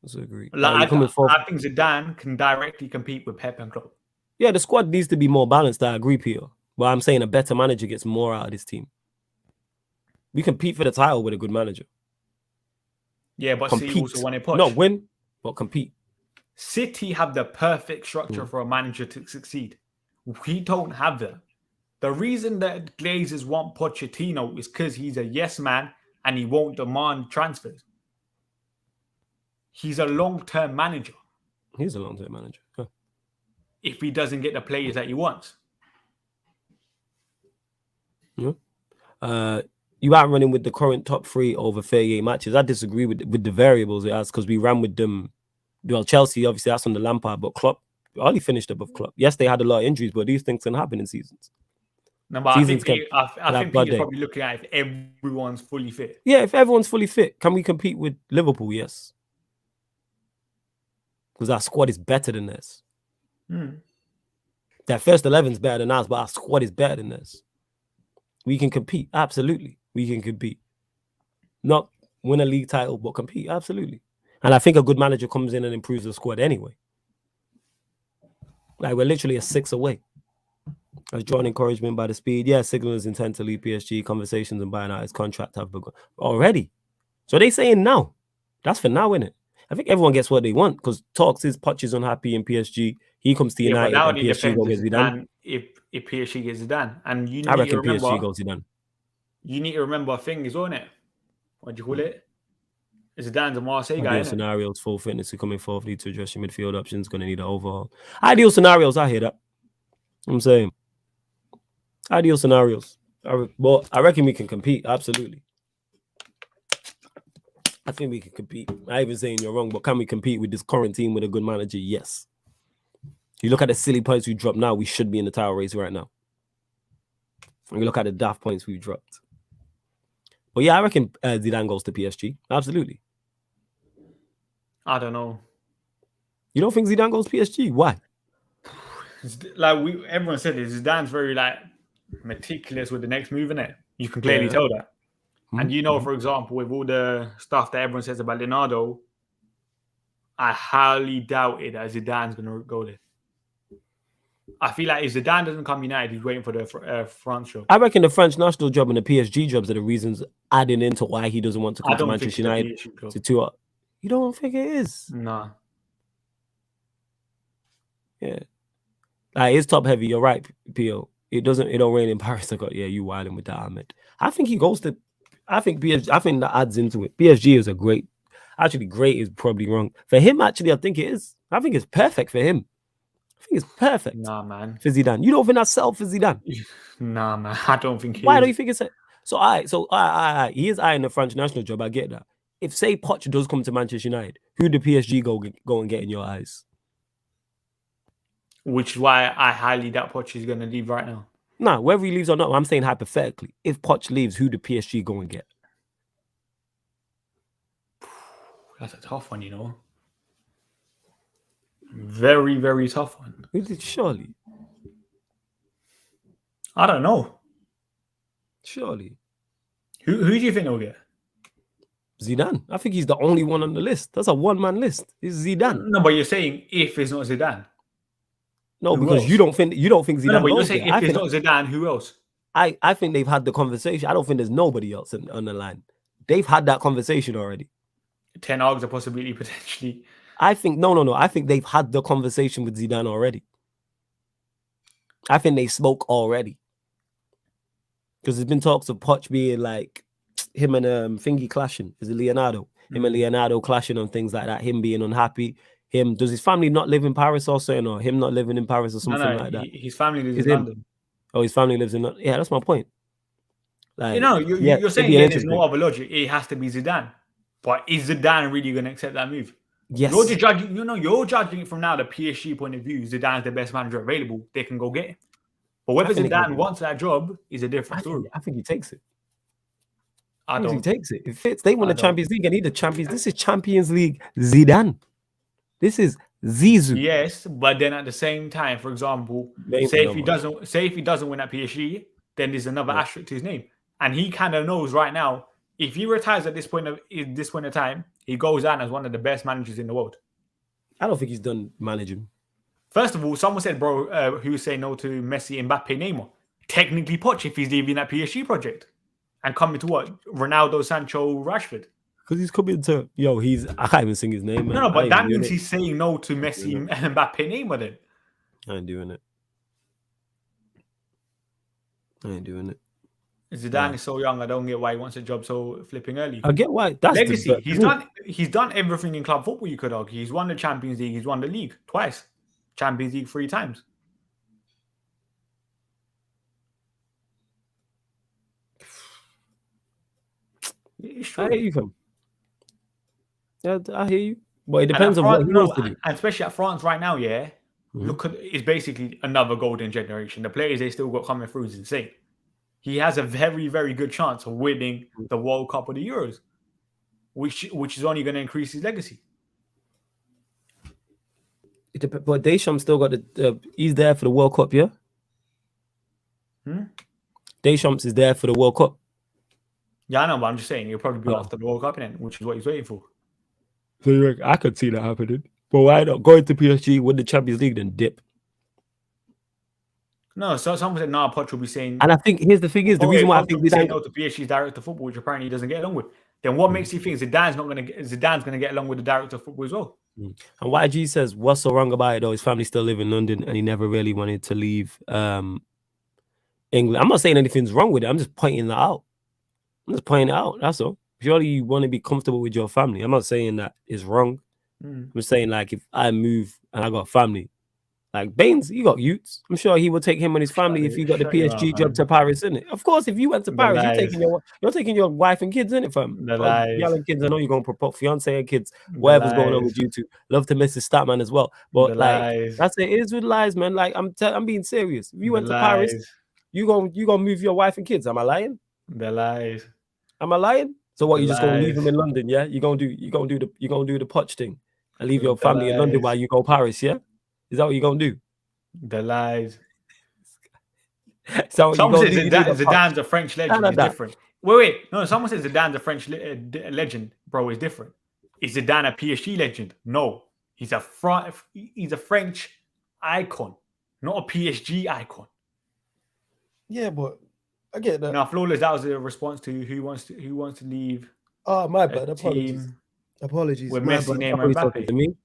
Disagree. I think Zidane can directly compete with Pep and Klopp. Yeah, the squad needs to be more balanced. I agree, Peter. But I'm saying a better manager gets more out of this team. We compete for the title with a good manager. Yeah, but City also won a Poch. Not win, but compete. City have the perfect structure for a manager to succeed. We don't have that. The reason that Glazers want Pochettino is because he's a yes man and he won't demand transfers. He's a long-term manager. He's a long-term manager. Huh. If he doesn't get the players that he wants. Yeah. You are running with the current top three over 38 matches. I disagree with the variables it has because we ran with them. Well, Chelsea, obviously, that's on the Lampard, but Klopp only finished above Klopp. Yes, they had a lot of injuries, but these things can happen in seasons. No, but I think Peter's probably looking at if everyone's fully fit. Yeah, if everyone's fully fit, can we compete with Liverpool? Yes. Because our squad is better than this. That first 11 is better than ours, but our squad is better than this. We can compete. Absolutely. We can compete. Not win a league title, but compete. Absolutely. And I think a good manager comes in and improves the squad anyway. Like, we're literally a 6 away. As drawn encouragement by the speed. Yeah, signals intent to leave PSG. Conversations and buying out his contract have begun already. So they saying now. That's for now, isn't it? I think everyone gets what they want because talks is Poch is unhappy in PSG. He comes to United and PSG will get Zidane. If PSG gets Zidane. And you need I reckon to remember, PSG goes Zidane. You need to remember a thing is on it. What do you call it? Zidane's a Marseille guy. Ideal scenarios, full fitness to coming forth, need to address your midfield options, going to need an overhaul. Ideal scenarios, I hear that. I'm saying. Ideal scenarios. But I reckon we can compete, absolutely. I think we can compete. I even saying you're wrong, but can we compete with this current team with a good manager? Yes. You look at the silly points we dropped now, we should be in the title race right now. And you look at the daft points we've dropped. But yeah, I reckon Zidane goes to PSG. Absolutely. I don't know. You don't think Zidane goes to PSG? Why? Like everyone said, Zidane's very like meticulous with the next move, innit? You can clearly tell that. And you know, for example, with all the stuff that everyone says about Leonardo, I highly doubted that Zidane's going to go there. I feel like if Zidane doesn't come United, he's waiting for the France job. I reckon the French national job and the PSG jobs are the reasons adding into why he doesn't want to come to Manchester United. You don't think it is? Nah. Yeah. Like, it's top heavy. You're right, P.O. It don't rain in Paris. You wilding with that, Ahmed. I think he goes to. I think that adds into it. PSG is great is probably wrong. For him, actually, I think it is. I think it's perfect for him. I think it's perfect. Nah, man. For Zidane. You don't think that's set for Zidane? Nah, man. I don't think he Why is. don't you think it's set? So he is eyeing the French national job. I get that. If, say, Poch does come to Manchester United, who do PSG go and get in your eyes? Which is why I highly doubt Poch is going to leave right now. Nah, whether he leaves or not, I'm saying hypothetically. If Poch leaves, who do PSG go and get? That's a tough one, you know. Very, very tough one. Surely. I don't know. Surely. Who do you think they'll get? Zidane. I think he's the only one on the list. That's a one-man list. It's Zidane. No, but you're saying if it's not Zidane. No, because you don't think Zidane. No, but you're saying if it's not Zidane, who else? I think they've had the conversation. I don't think there's nobody else on the line. They've had that conversation already. Ten Hag's a possibility potentially. I think no. I think they've had the conversation with Zidane already. I think they spoke already. Because there's been talks of Poch being like him and Thingy clashing. Is it Leonardo? Him and Leonardo clashing on things like that. Him being unhappy. Does his family not live in Paris or something? Or him not living in Paris or something like that? His family lives in London. Oh, his family lives in London. Yeah, that's my point. Like, you're saying there's no other logic. It has to be Zidane. But is Zidane really going to accept that move? Yes. You're judging it from now the PSG point of view. Zidane's the best manager available. They can go get him. But whether Zidane wants that job is a different story. I think he takes it. I don't. He takes it. It fits. They won the Champions League. I need the Champions. This is Champions League Zidane. This is Zizou. Yes, but then at the same time, for example, say if he doesn't win at PSG, then there's another asterisk to his name, and he kind of knows right now if he retires at this point of time, he goes down as one of the best managers in the world. I don't think he's done managing. First of all, someone said, bro, who's saying no to Messi, Mbappe, Neymar? Technically, Poch if he's leaving that PSG project and coming to what? Ronaldo, Sancho, Rashford. Because he's coming to I can't even sing his name, man. No, but that means he's saying no to Messi, Mbappe, Neymar then. I ain't doing it. Zidane is so young. I don't get why he wants a job so flipping early. I get why. That's legacy. He's done everything in club football. You could argue. He's won the Champions League. He's won the league twice. Champions League 3 times. I hear you, fam. Yeah, I hear you. But it depends on what he wants to do. And especially at France right now, look at it's basically another golden generation. The players they still got coming through is insane. He has a very, very good chance of winning the World Cup or the Euros, which is only going to increase his legacy. But Deschamps still got he's there for the World Cup, yeah? Deschamps is there for the World Cup. Yeah, I know, but I'm just saying he'll probably be after the World Cup, which is what he's waiting for. So I could see that happening. But why not go into PSG, win the Champions League, then dip? No, so someone said, Poch will be saying... And I think, here's the thing is, the reason why I think... saying no to PSG's director of football, which apparently he doesn't get along with. Then what makes you think Zidane's going to get along with the director of football as well? And YG says, what's so wrong about it though? His family still live in London and he never really wanted to leave England. I'm not saying anything's wrong with it. I'm just pointing that out. That's all. Surely you want to be comfortable with your family. I'm not saying that is wrong. I'm saying like if I move and I got family, Like Baines, you got youths. I'm sure he would take him and his family if you got the Shut your PSG mouth, job man. to Paris, isn't it? Of course, if you went to The Paris, lies. you're taking your wife and kids in it, fam. The Or lies. Y'all and kids, I know you're gonna propose fiance and kids, The whatever's going on lies. with you two. Love to Mrs. Statman as well. But The like lies. that's it is with lies, man. Like I'm being serious. If you The went to Paris, lies. you gonna move your wife and kids. Am I lying? The lies. Am I lying? So what? The You just gonna leave lies. them in London? Yeah, you gonna do the Poch thing and leave your The family in London lies. while you go Paris? Yeah, is that what you gonna do? The lies. So Someone says Zidane's a French legend. It's that. different. Wait. No, someone says Zidane's a French legend, bro. It's different. Is Zidane a PSG legend? No, he's a French icon, not a PSG icon. Yeah, but I get that. Now, Flawless, that was a response to who wants to leave. Oh, my a bad. Apologies. team Apologies. with My Messi, bad. Neymar, Somebody's talking Mbappe. to me.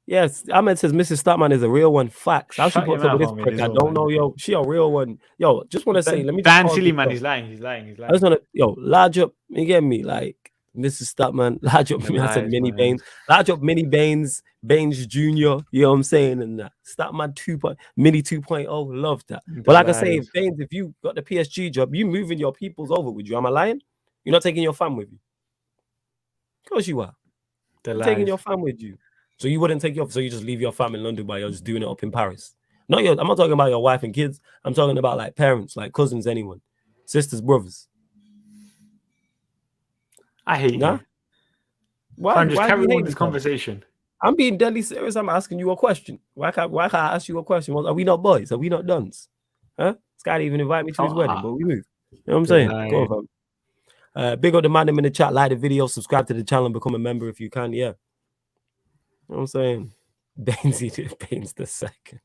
Yes, Ahmed says Mrs. Statman is a real one. Facts. How she Shut your puts up with mouth this on me, prick? this I old don't man. know, yo. She a real one. Yo, just want to say, let me Dan just Silly pause man, this, he's lying. I just want to, yo, large up, you get me? Like, Mrs. Statman, large up, The I said lies, mini man. Baines, large up mini Baines, Baines Jr., you know what I'm saying? And that Statman 2. Mini 2.0, love that. The But like I say, lies. Baines, if you got the PSG job, you moving your peoples over with you. Am I lying? You're not taking your fam with you. Of course you are. The You're taking lies. your fam with you. So you wouldn't take your, so you just leave your fam in London while you're just doing it up in Paris. I'm not talking about your wife and kids. I'm talking about like parents, like cousins, anyone, sisters, brothers. I hate Nah? you. Why? Fam, just Why carry do you on hate with this me, fam? conversation. I'm being deadly serious. I'm asking you a question. Why can't I ask you a question? Are we not boys? Are we not duns? Huh? This guy didn't even invite me to his wedding, but we move. You know what I'm saying? Go on, fam. Big up the man in the chat, like the video, subscribe to the channel, and become a member if you can. Yeah. You know what I'm saying? Baines the second.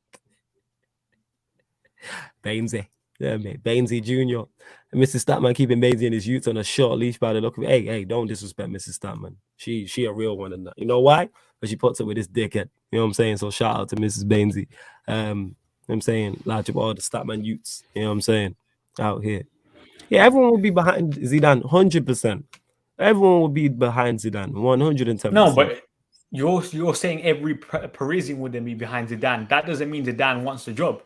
Bainesy. Yeah, mate. Bainesy Jr. And Mrs. Statman keeping Bainesy and his youth on a short leash by the look of it. Hey, don't disrespect Mrs. Statman. She a real one in that. You know why? Because she puts up with this dickhead. You know what I'm saying? So shout out to Mrs. Bainesy. You know what I'm saying? Large up all the Statman youths. You know what I'm saying? Out here. Yeah, everyone will be behind Zidane 100%. Everyone will be behind Zidane 110%. No, but you're saying every Parisian would then be behind Zidane. That doesn't mean Zidane wants the job.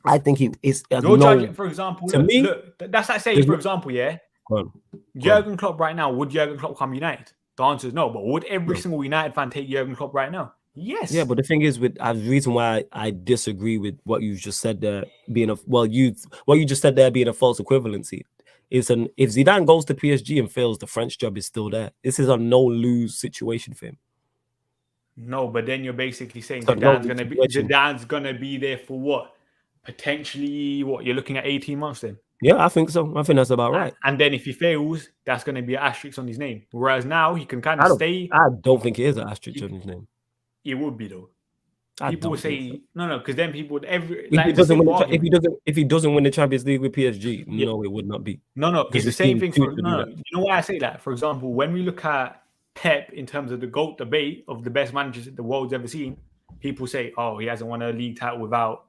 I think he is. You're judging, for example, to me, look, that's like saying, for example, yeah, Jurgen Klopp right now, would Jurgen Klopp come United? The answer is no. But would every single United fan take Jurgen Klopp right now? Yes. Yeah, but the thing is, with the reason why I disagree with what you just said there being what you just said there being a false equivalency is if Zidane goes to PSG and fails, the French job is still there. This is a no-lose situation for him. No, but then you're basically saying Zidane's gonna be there for what? Potentially, what you're looking at 18 months then? Yeah, I think so. I think that's about right. And then if he fails, that's going to be an asterisk on his name. Whereas now he can kind of stay. I don't think it is an asterisk on his name. It would be though. People would say no, because then people would if he doesn't win the Champions League with PSG, no, it would not be. No, it's the same thing. You know why I say that? For example, when we look at Pep in terms of the GOAT debate of the best managers that the world's ever seen, people say, "Oh, he hasn't won a league title without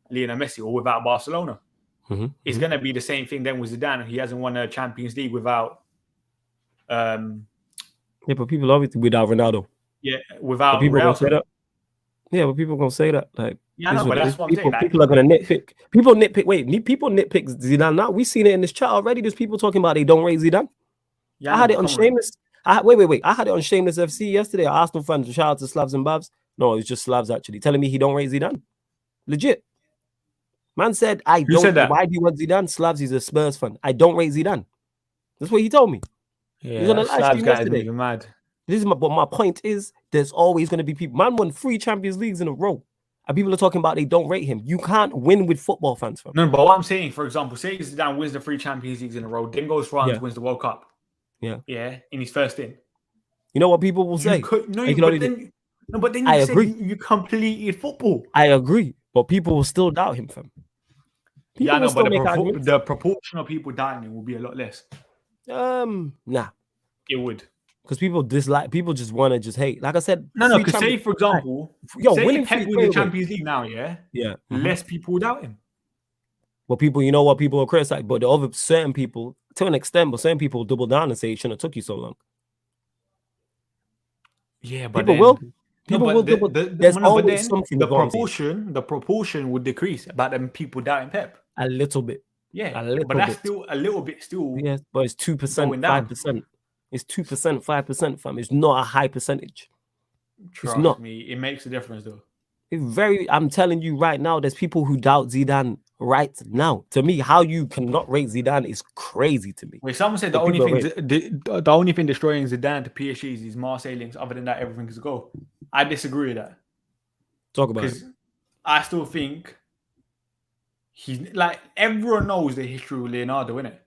Lionel Messi or without Barcelona." It's going to be the same thing then with Zidane. He hasn't won a Champions League without. Yeah, but people obviously without Ronaldo. Yeah, without people Real. Say that. Yeah, but people gonna say that. Like, yeah, no, but that's what I'm saying. People are gonna nitpick. People nitpick. People nitpick Zidane. Now we've seen it in this chat already. There's people talking about they don't rate Zidane. Yeah, I had it on Shameless. Wait. I had it on Shameless FC yesterday. Arsenal fans, shout out to Slavs and Babs. No, it was just Slavs actually telling me he don't rate Zidane. Legit. Man said, Who said that? Why do you want Zidane? Slavs, he's a Spurs fan. I don't rate Zidane. That's what he told me. Yeah, he was on a live stream yesterday. Mad. But my point is, there's always going to be people. Man won 3 Champions Leagues in a row. And people are talking about they don't rate him. You can't win with football fans. Fam. No, but what I'm saying, for example, say Zidane wins the 3 Champions Leagues in a row, then goes France, wins the World Cup. Yeah. Yeah, in his first in. You know what people will say? But then you said you completed football. I agree. But people will still doubt him, fam. People but the proportion of people doubting him will be a lot less. Nah. It would. Because people just want to just hate. Like I said, no. Because say, for example, winning Pep wins the Champions League now, less people doubt him. Well, people, you know what people are criticizing, but the other certain people, to an extent, but certain people double down and say it shouldn't have took you so long. Yeah, but people will. People but will. There's but always then something the with Ramsey. proportion would decrease about them people doubting Pep. A little bit. Yeah, A little but that's bit. still a little bit Yes, but it's 2%, going down. 5%. It's 2%, 5%, fam. It's not a high percentage. Trust it's not. me, it makes a difference though. I'm telling you right now, there's people who doubt Zidane right now. To me, how you cannot rate Zidane is crazy to me. Wait, someone said the only thing destroying Zidane to PSG is his Marseille links. Other than that, everything is a goal. I disagree with that. Talk about it. Because I still think he's like, everyone knows the history of Leonardo, innit?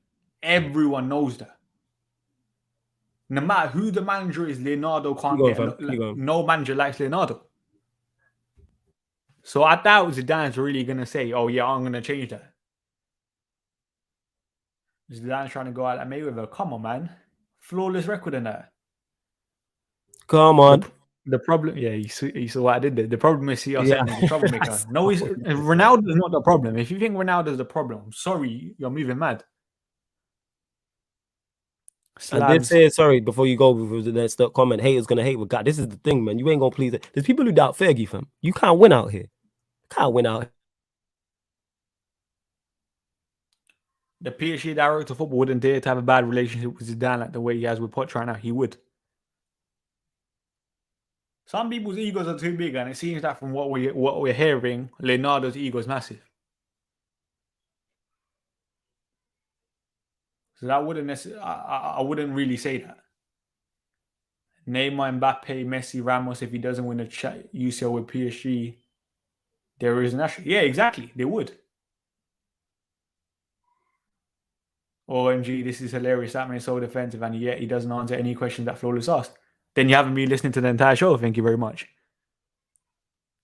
Everyone knows that. No matter who the manager is, Leonardo can't get. No manager likes Leonardo. So I doubt Zidane's really gonna say, "Oh yeah, I'm gonna change that." Zidane's trying to go out like Mayweather. Come on, man, flawless record in that. Come on. The problem, yeah, you saw what I did there. The problem is CR7 is the troublemaker. No, Ronaldo's not the problem. If you think Ronaldo's the problem, I'm sorry, you're moving mad. I did say, sorry, before you go with the next comment, haters gonna hate with God. This is the thing, man. You ain't gonna please it. There's people who doubt Fergie, fam. You can't win out here. The PSG director of football wouldn't dare to have a bad relationship with Zidane like the way he has with Poch right now. He would. Some people's egos are too big, and it seems that from what we're hearing, Leonardo's ego is massive. So that wouldn't necessarily. I wouldn't really say that. Neymar, Mbappe, Messi, Ramos. If he doesn't win a UCL with PSG, there is an issue. Yeah, exactly. They would. OMG, this is hilarious. That man's so defensive, and yet he doesn't answer any questions that Flawless asked. Then you haven't been listening to the entire show. Thank you very much.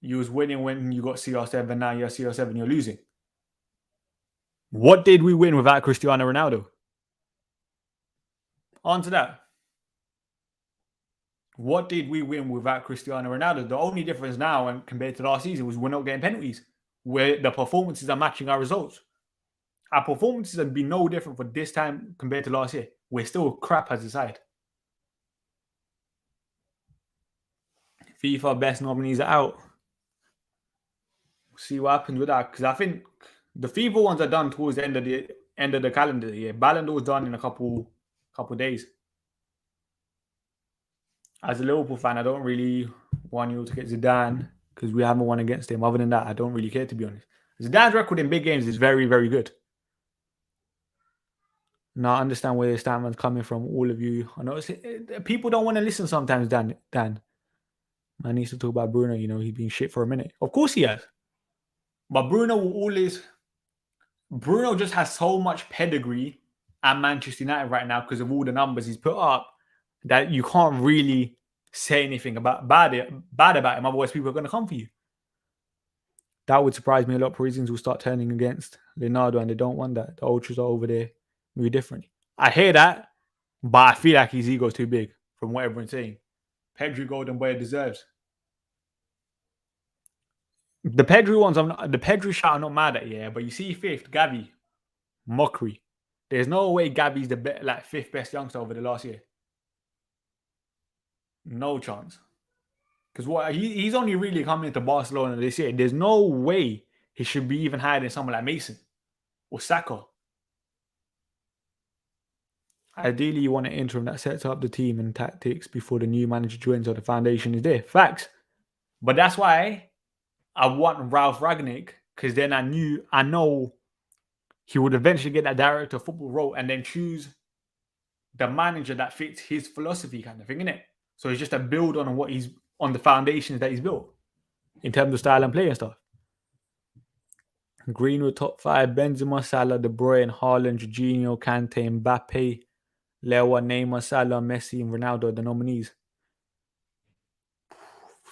You was winning when you got CR7. Now you're CR7. You're losing. What did we win without Cristiano Ronaldo? Answer that. What did we win without Cristiano Ronaldo? The only difference now and compared to last season was we're not getting penalties, where the performances are matching our results. Our performances have been no different for this time compared to last year. We're still crap as a side. FIFA best nominees are out. We'll see what happens with that, because I think the FIFA ones are done towards the end of the calendar year. Ballon d'Or was done in a couple days. As a Liverpool fan, I don't really want you to get Zidane because we haven't won against him. Other than that, I don't really care, to be honest. Zidane's record in big games is very, very good. Now I understand where the statement's coming from, all of you. I know people don't want to listen sometimes, Dan. Man needs to talk about Bruno. You know, he's been shit for a minute. Of course he has. But Bruno just has so much pedigree at Manchester United right now because of all the numbers he's put up that you can't really say anything bad about him. Otherwise, people are going to come for you. That would surprise me a lot. Parisians will start turning against Leonardo, and they don't want that. The ultras are over there very different. I hear that, but I feel like his ego's too big from what everyone's saying. Pedri Golden Boy deserves. The Pedri shot I'm not mad at, yeah, but you see fifth, Gavi, mockery. There's no way Gavi's the fifth best youngster over the last year. No chance. Because he's only really coming into Barcelona this year. There's no way he should be even higher than someone like Mason or Saka. Ideally, you want an interim that sets up the team and tactics before the new manager joins or the foundation is there. Facts. But that's why I want Ralph Rangnick, because then I know he would eventually get that director of football role and then choose the manager that fits his philosophy, kind of thing, innit? So it's just a build on the foundations that he's built in terms of style and play and stuff. Greenwood top 5: Benzema, Salah, De Bruyne, Haaland, Jorginho, Kante, Mbappe, Lewa, Neymar, Salah, Messi, and Ronaldo are the nominees.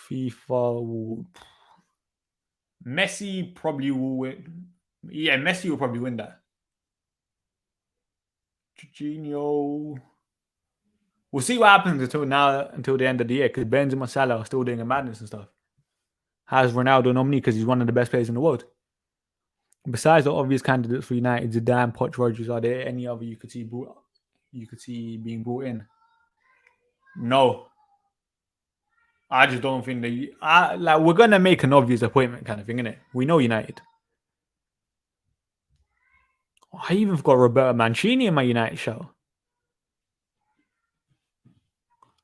FIFA. Messi probably will win. Yeah, Messi will probably win that. Jorginho. We'll see what happens until the end of the year, because Benzema and Salah are still doing a madness and stuff. Has Ronaldo nominee because he's one of the best players in the world. Besides the obvious candidates for United, Zidane, Poch, Rodgers, are there any other you could see being brought in? No. I just don't think that we're gonna make an obvious appointment kind of thing, innit? We know United. I even forgot Roberto Mancini in my United show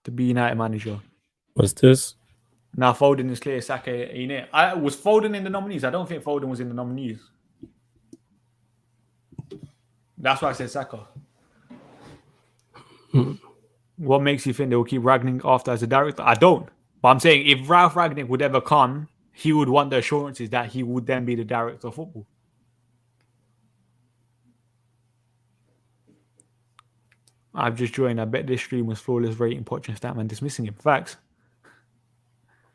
to be United manager. What's this? Now Foden is clear. Saka in it. Was Foden in the nominees? I don't think Foden was in the nominees. That's why I said Saka. What makes you think they will keep Ragnick after as a director? I don't. But I'm saying if Ralph Ragnick would ever come, he would want the assurances that he would then be the director of football. I've just joined. I bet this stream was flawless rating Poch and Statman dismissing him. Facts.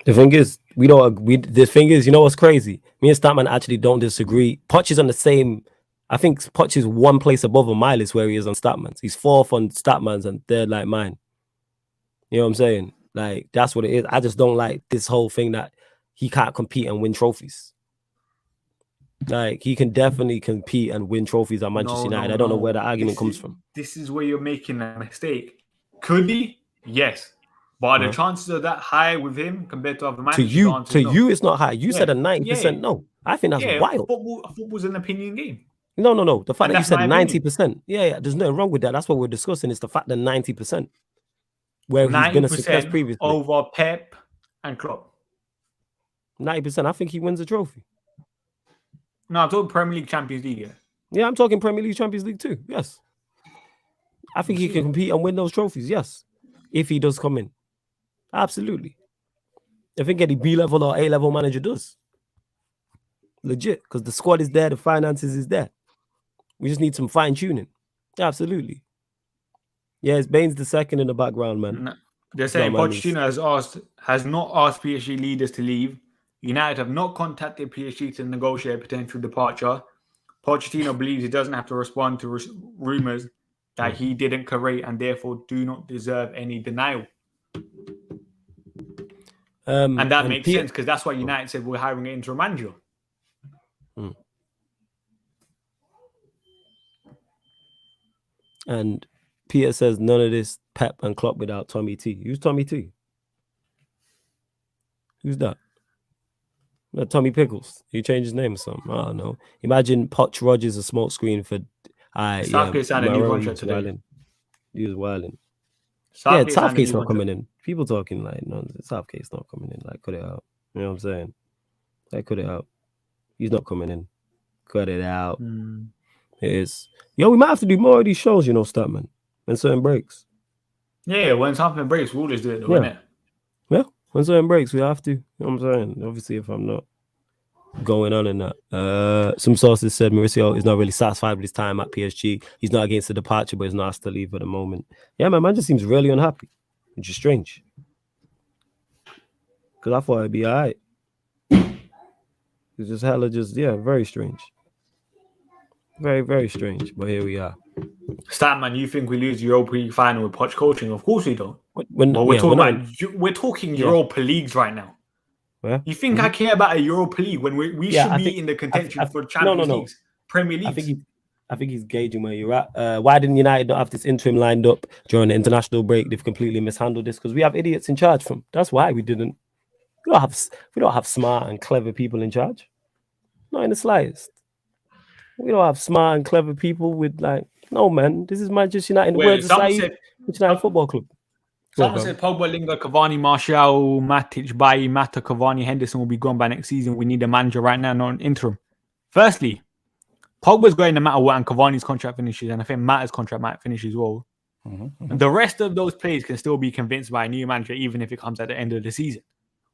The thing is, the thing is, you know what's crazy? Me and Statman actually don't disagree. Poch is on the same. I think Poch is one place above on my list where he is on Statman's. He's fourth on Statman's and third like mine. You know what I'm saying? Like, that's what it is. I just don't like this whole thing that he can't compete and win trophies. Like, he can definitely compete and win trophies at Manchester United. I don't know where the argument comes from. This is where you're making a mistake. Could he? Yes. But are the chances are that high with him compared to other managers? To you, it's not high. You said a 90% no. I think that's wild. Football's an opinion game. No. The fact that you said 90%. Yeah, there's nothing wrong with that. That's what we're discussing. It's the fact that 90%. Where he's been a success previously. Over Pep and Klopp. 90%. I think he wins a trophy. No, I'm talking Premier League, Champions League. Yeah, I'm talking Premier League, Champions League too. Yes. I think he can compete and win those trophies. Yes. If he does come in. Absolutely. I think any B-level or A-level manager does. Legit. Because the squad is there. The finances is there. We just need some fine-tuning. Absolutely. Yes, Baines the second in the background, man. No. They're saying Pochettino has not asked PSG leaders to leave. United have not contacted PSG to negotiate a potential departure. Pochettino believes he doesn't have to respond to rumours that he didn't create and therefore do not deserve any denial. And that makes sense because that's why United said we're hiring an interim manager. And Peter says none of this Pep and Klopp without Tommy T. Who's Tommy T? Who's that? Tommy Pickles. He changed his name or something. I don't know. Imagine Poch Rogers a smoke screen for Southgate signed a new contract today. He was wilding. Southgate's not coming in. People talking like, no, Southgate's not coming in. Like, cut it out. You know what I'm saying? Like, cut it out. He's not coming in. Cut it out. It is. Yo, we might have to do more of these shows, you know, Statman, and certain breaks. Yeah, when something breaks, we'll just do it, though, innit? Yeah, when certain breaks, we have to. You know what I'm saying? Obviously, if I'm not going on in that. Some sources said Mauricio is not really satisfied with his time at PSG. He's not against the departure, but he's not asked to leave at the moment. Yeah, man just seems really unhappy, which is strange. Because I thought it'd be all right. It's just very strange. Very, very strange. But here we are. Statman, you think we lose the Europa League final with Poch coaching? Of course we don't. We're talking Europa Leagues right now. Yeah. You think I care about a Europa League when we should be in the contention for Champions Leagues, Premier League? I think he's gauging where you're at. Why didn't United not have this interim lined up during the international break? They've completely mishandled this because we have idiots in charge. That's why we didn't. We don't have smart and clever people in charge. Not in the slightest. We don't have smart and clever people with no, man. This is Manchester United. The words of Saeed, United Football Club. Someone said Pogba, Lingard, Cavani, Martial, Matic, Bailly, Mata, Cavani, Henderson will be gone by next season. We need a manager right now, not an interim. Firstly, Pogba's going no matter what, and Cavani's contract finishes, and I think Mata's contract might finish as well. The rest of those players can still be convinced by a new manager, even if it comes at the end of the season.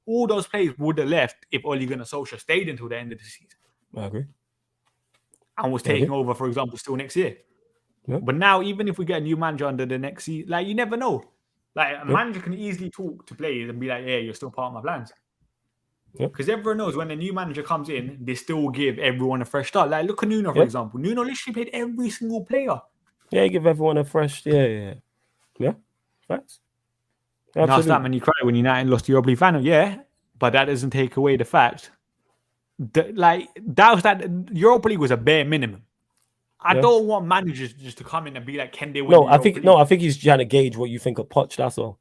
All those players would have left if Ole Gunnar Solskjaer stayed until the end of the season. I agree. And was taking over, for example, still next year. Yep. But now, even if we get a new manager under the next season, you never know. A manager can easily talk to players and be like, yeah, you're still part of my plans. Because everyone knows when a new manager comes in, they still give everyone a fresh start. Look at Nuno, for example. Nuno literally played every single player. Yeah, give everyone a fresh, yeah. Facts. Now, Statman, you cry when United lost the Europa League final. Yeah, but that doesn't take away the fact that Europa League was a bare minimum. I don't want managers just to come in and be like, can they win? I think he's trying to gauge what you think of Poch. That's all.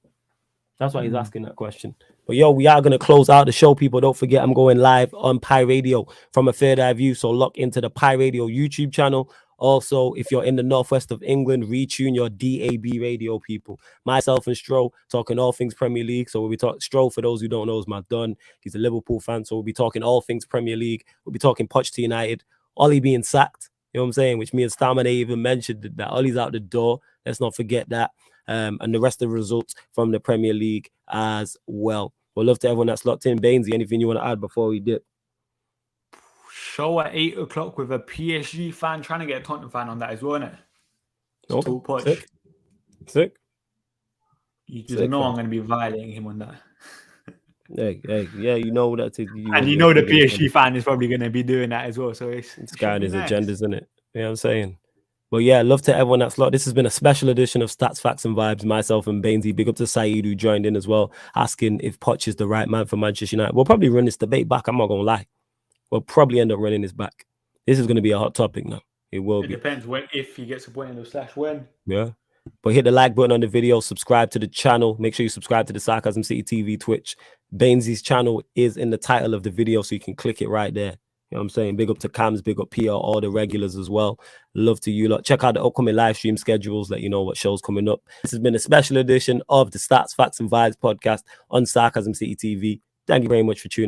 That's why he's asking that question. But yo, we are going to close out the show, people. Don't forget, I'm going live on Pi Radio from a third eye view. So lock into the Pi Radio YouTube channel. Also, if you're in the northwest of England, retune your DAB radio, people. Myself and Stro talking all things Premier League. So we'll be talking Stro, for those who don't know, is my done. He's a Liverpool fan. So we'll be talking all things Premier League. We'll be talking Poch to United. Ollie being sacked. You know what I'm saying? Which me and Stamina even mentioned that Ollie's out the door. Let's not forget that. And the rest of the results from the Premier League as well. We'll love to everyone that's locked in. Bainesy, anything you want to add before we dip? Show at 8 o'clock with a PSG fan, trying to get a Tottenham fan on that as well, isn't it? Okay. Talk Poch. Sick. Sick. You just Sick, know fam. I'm going to be violating him on that. Yeah, you know that. And you know the PSG fan is probably going to be doing that as well. So it's guy and his agendas, isn't it? You know what I'm saying? But yeah, love to everyone that's locked. This has been a special edition of Stats, Facts, and Vibes. Myself and Bainesy. Big up to Saeed who joined in as well, asking if Poch is the right man for Manchester United. We'll probably run this debate back. I'm not going to lie. We'll probably end up running this back. This is going to be a hot topic now. It will be. It depends if he gets appointed / when. Yeah. But hit the like button on the video, subscribe to the channel. Make sure you subscribe to the Sarcasm City TV Twitch. Bainesy's channel is in the title of the video, so you can click it right there. You know what I'm saying? Big up to Cams, big up PR, all the regulars as well. Love to you lot. Check out the upcoming live stream schedules, let you know what shows coming up. This has been a special edition of the Stats, Facts, and Vibes podcast on Sarcasm City TV. Thank you very much for tuning in.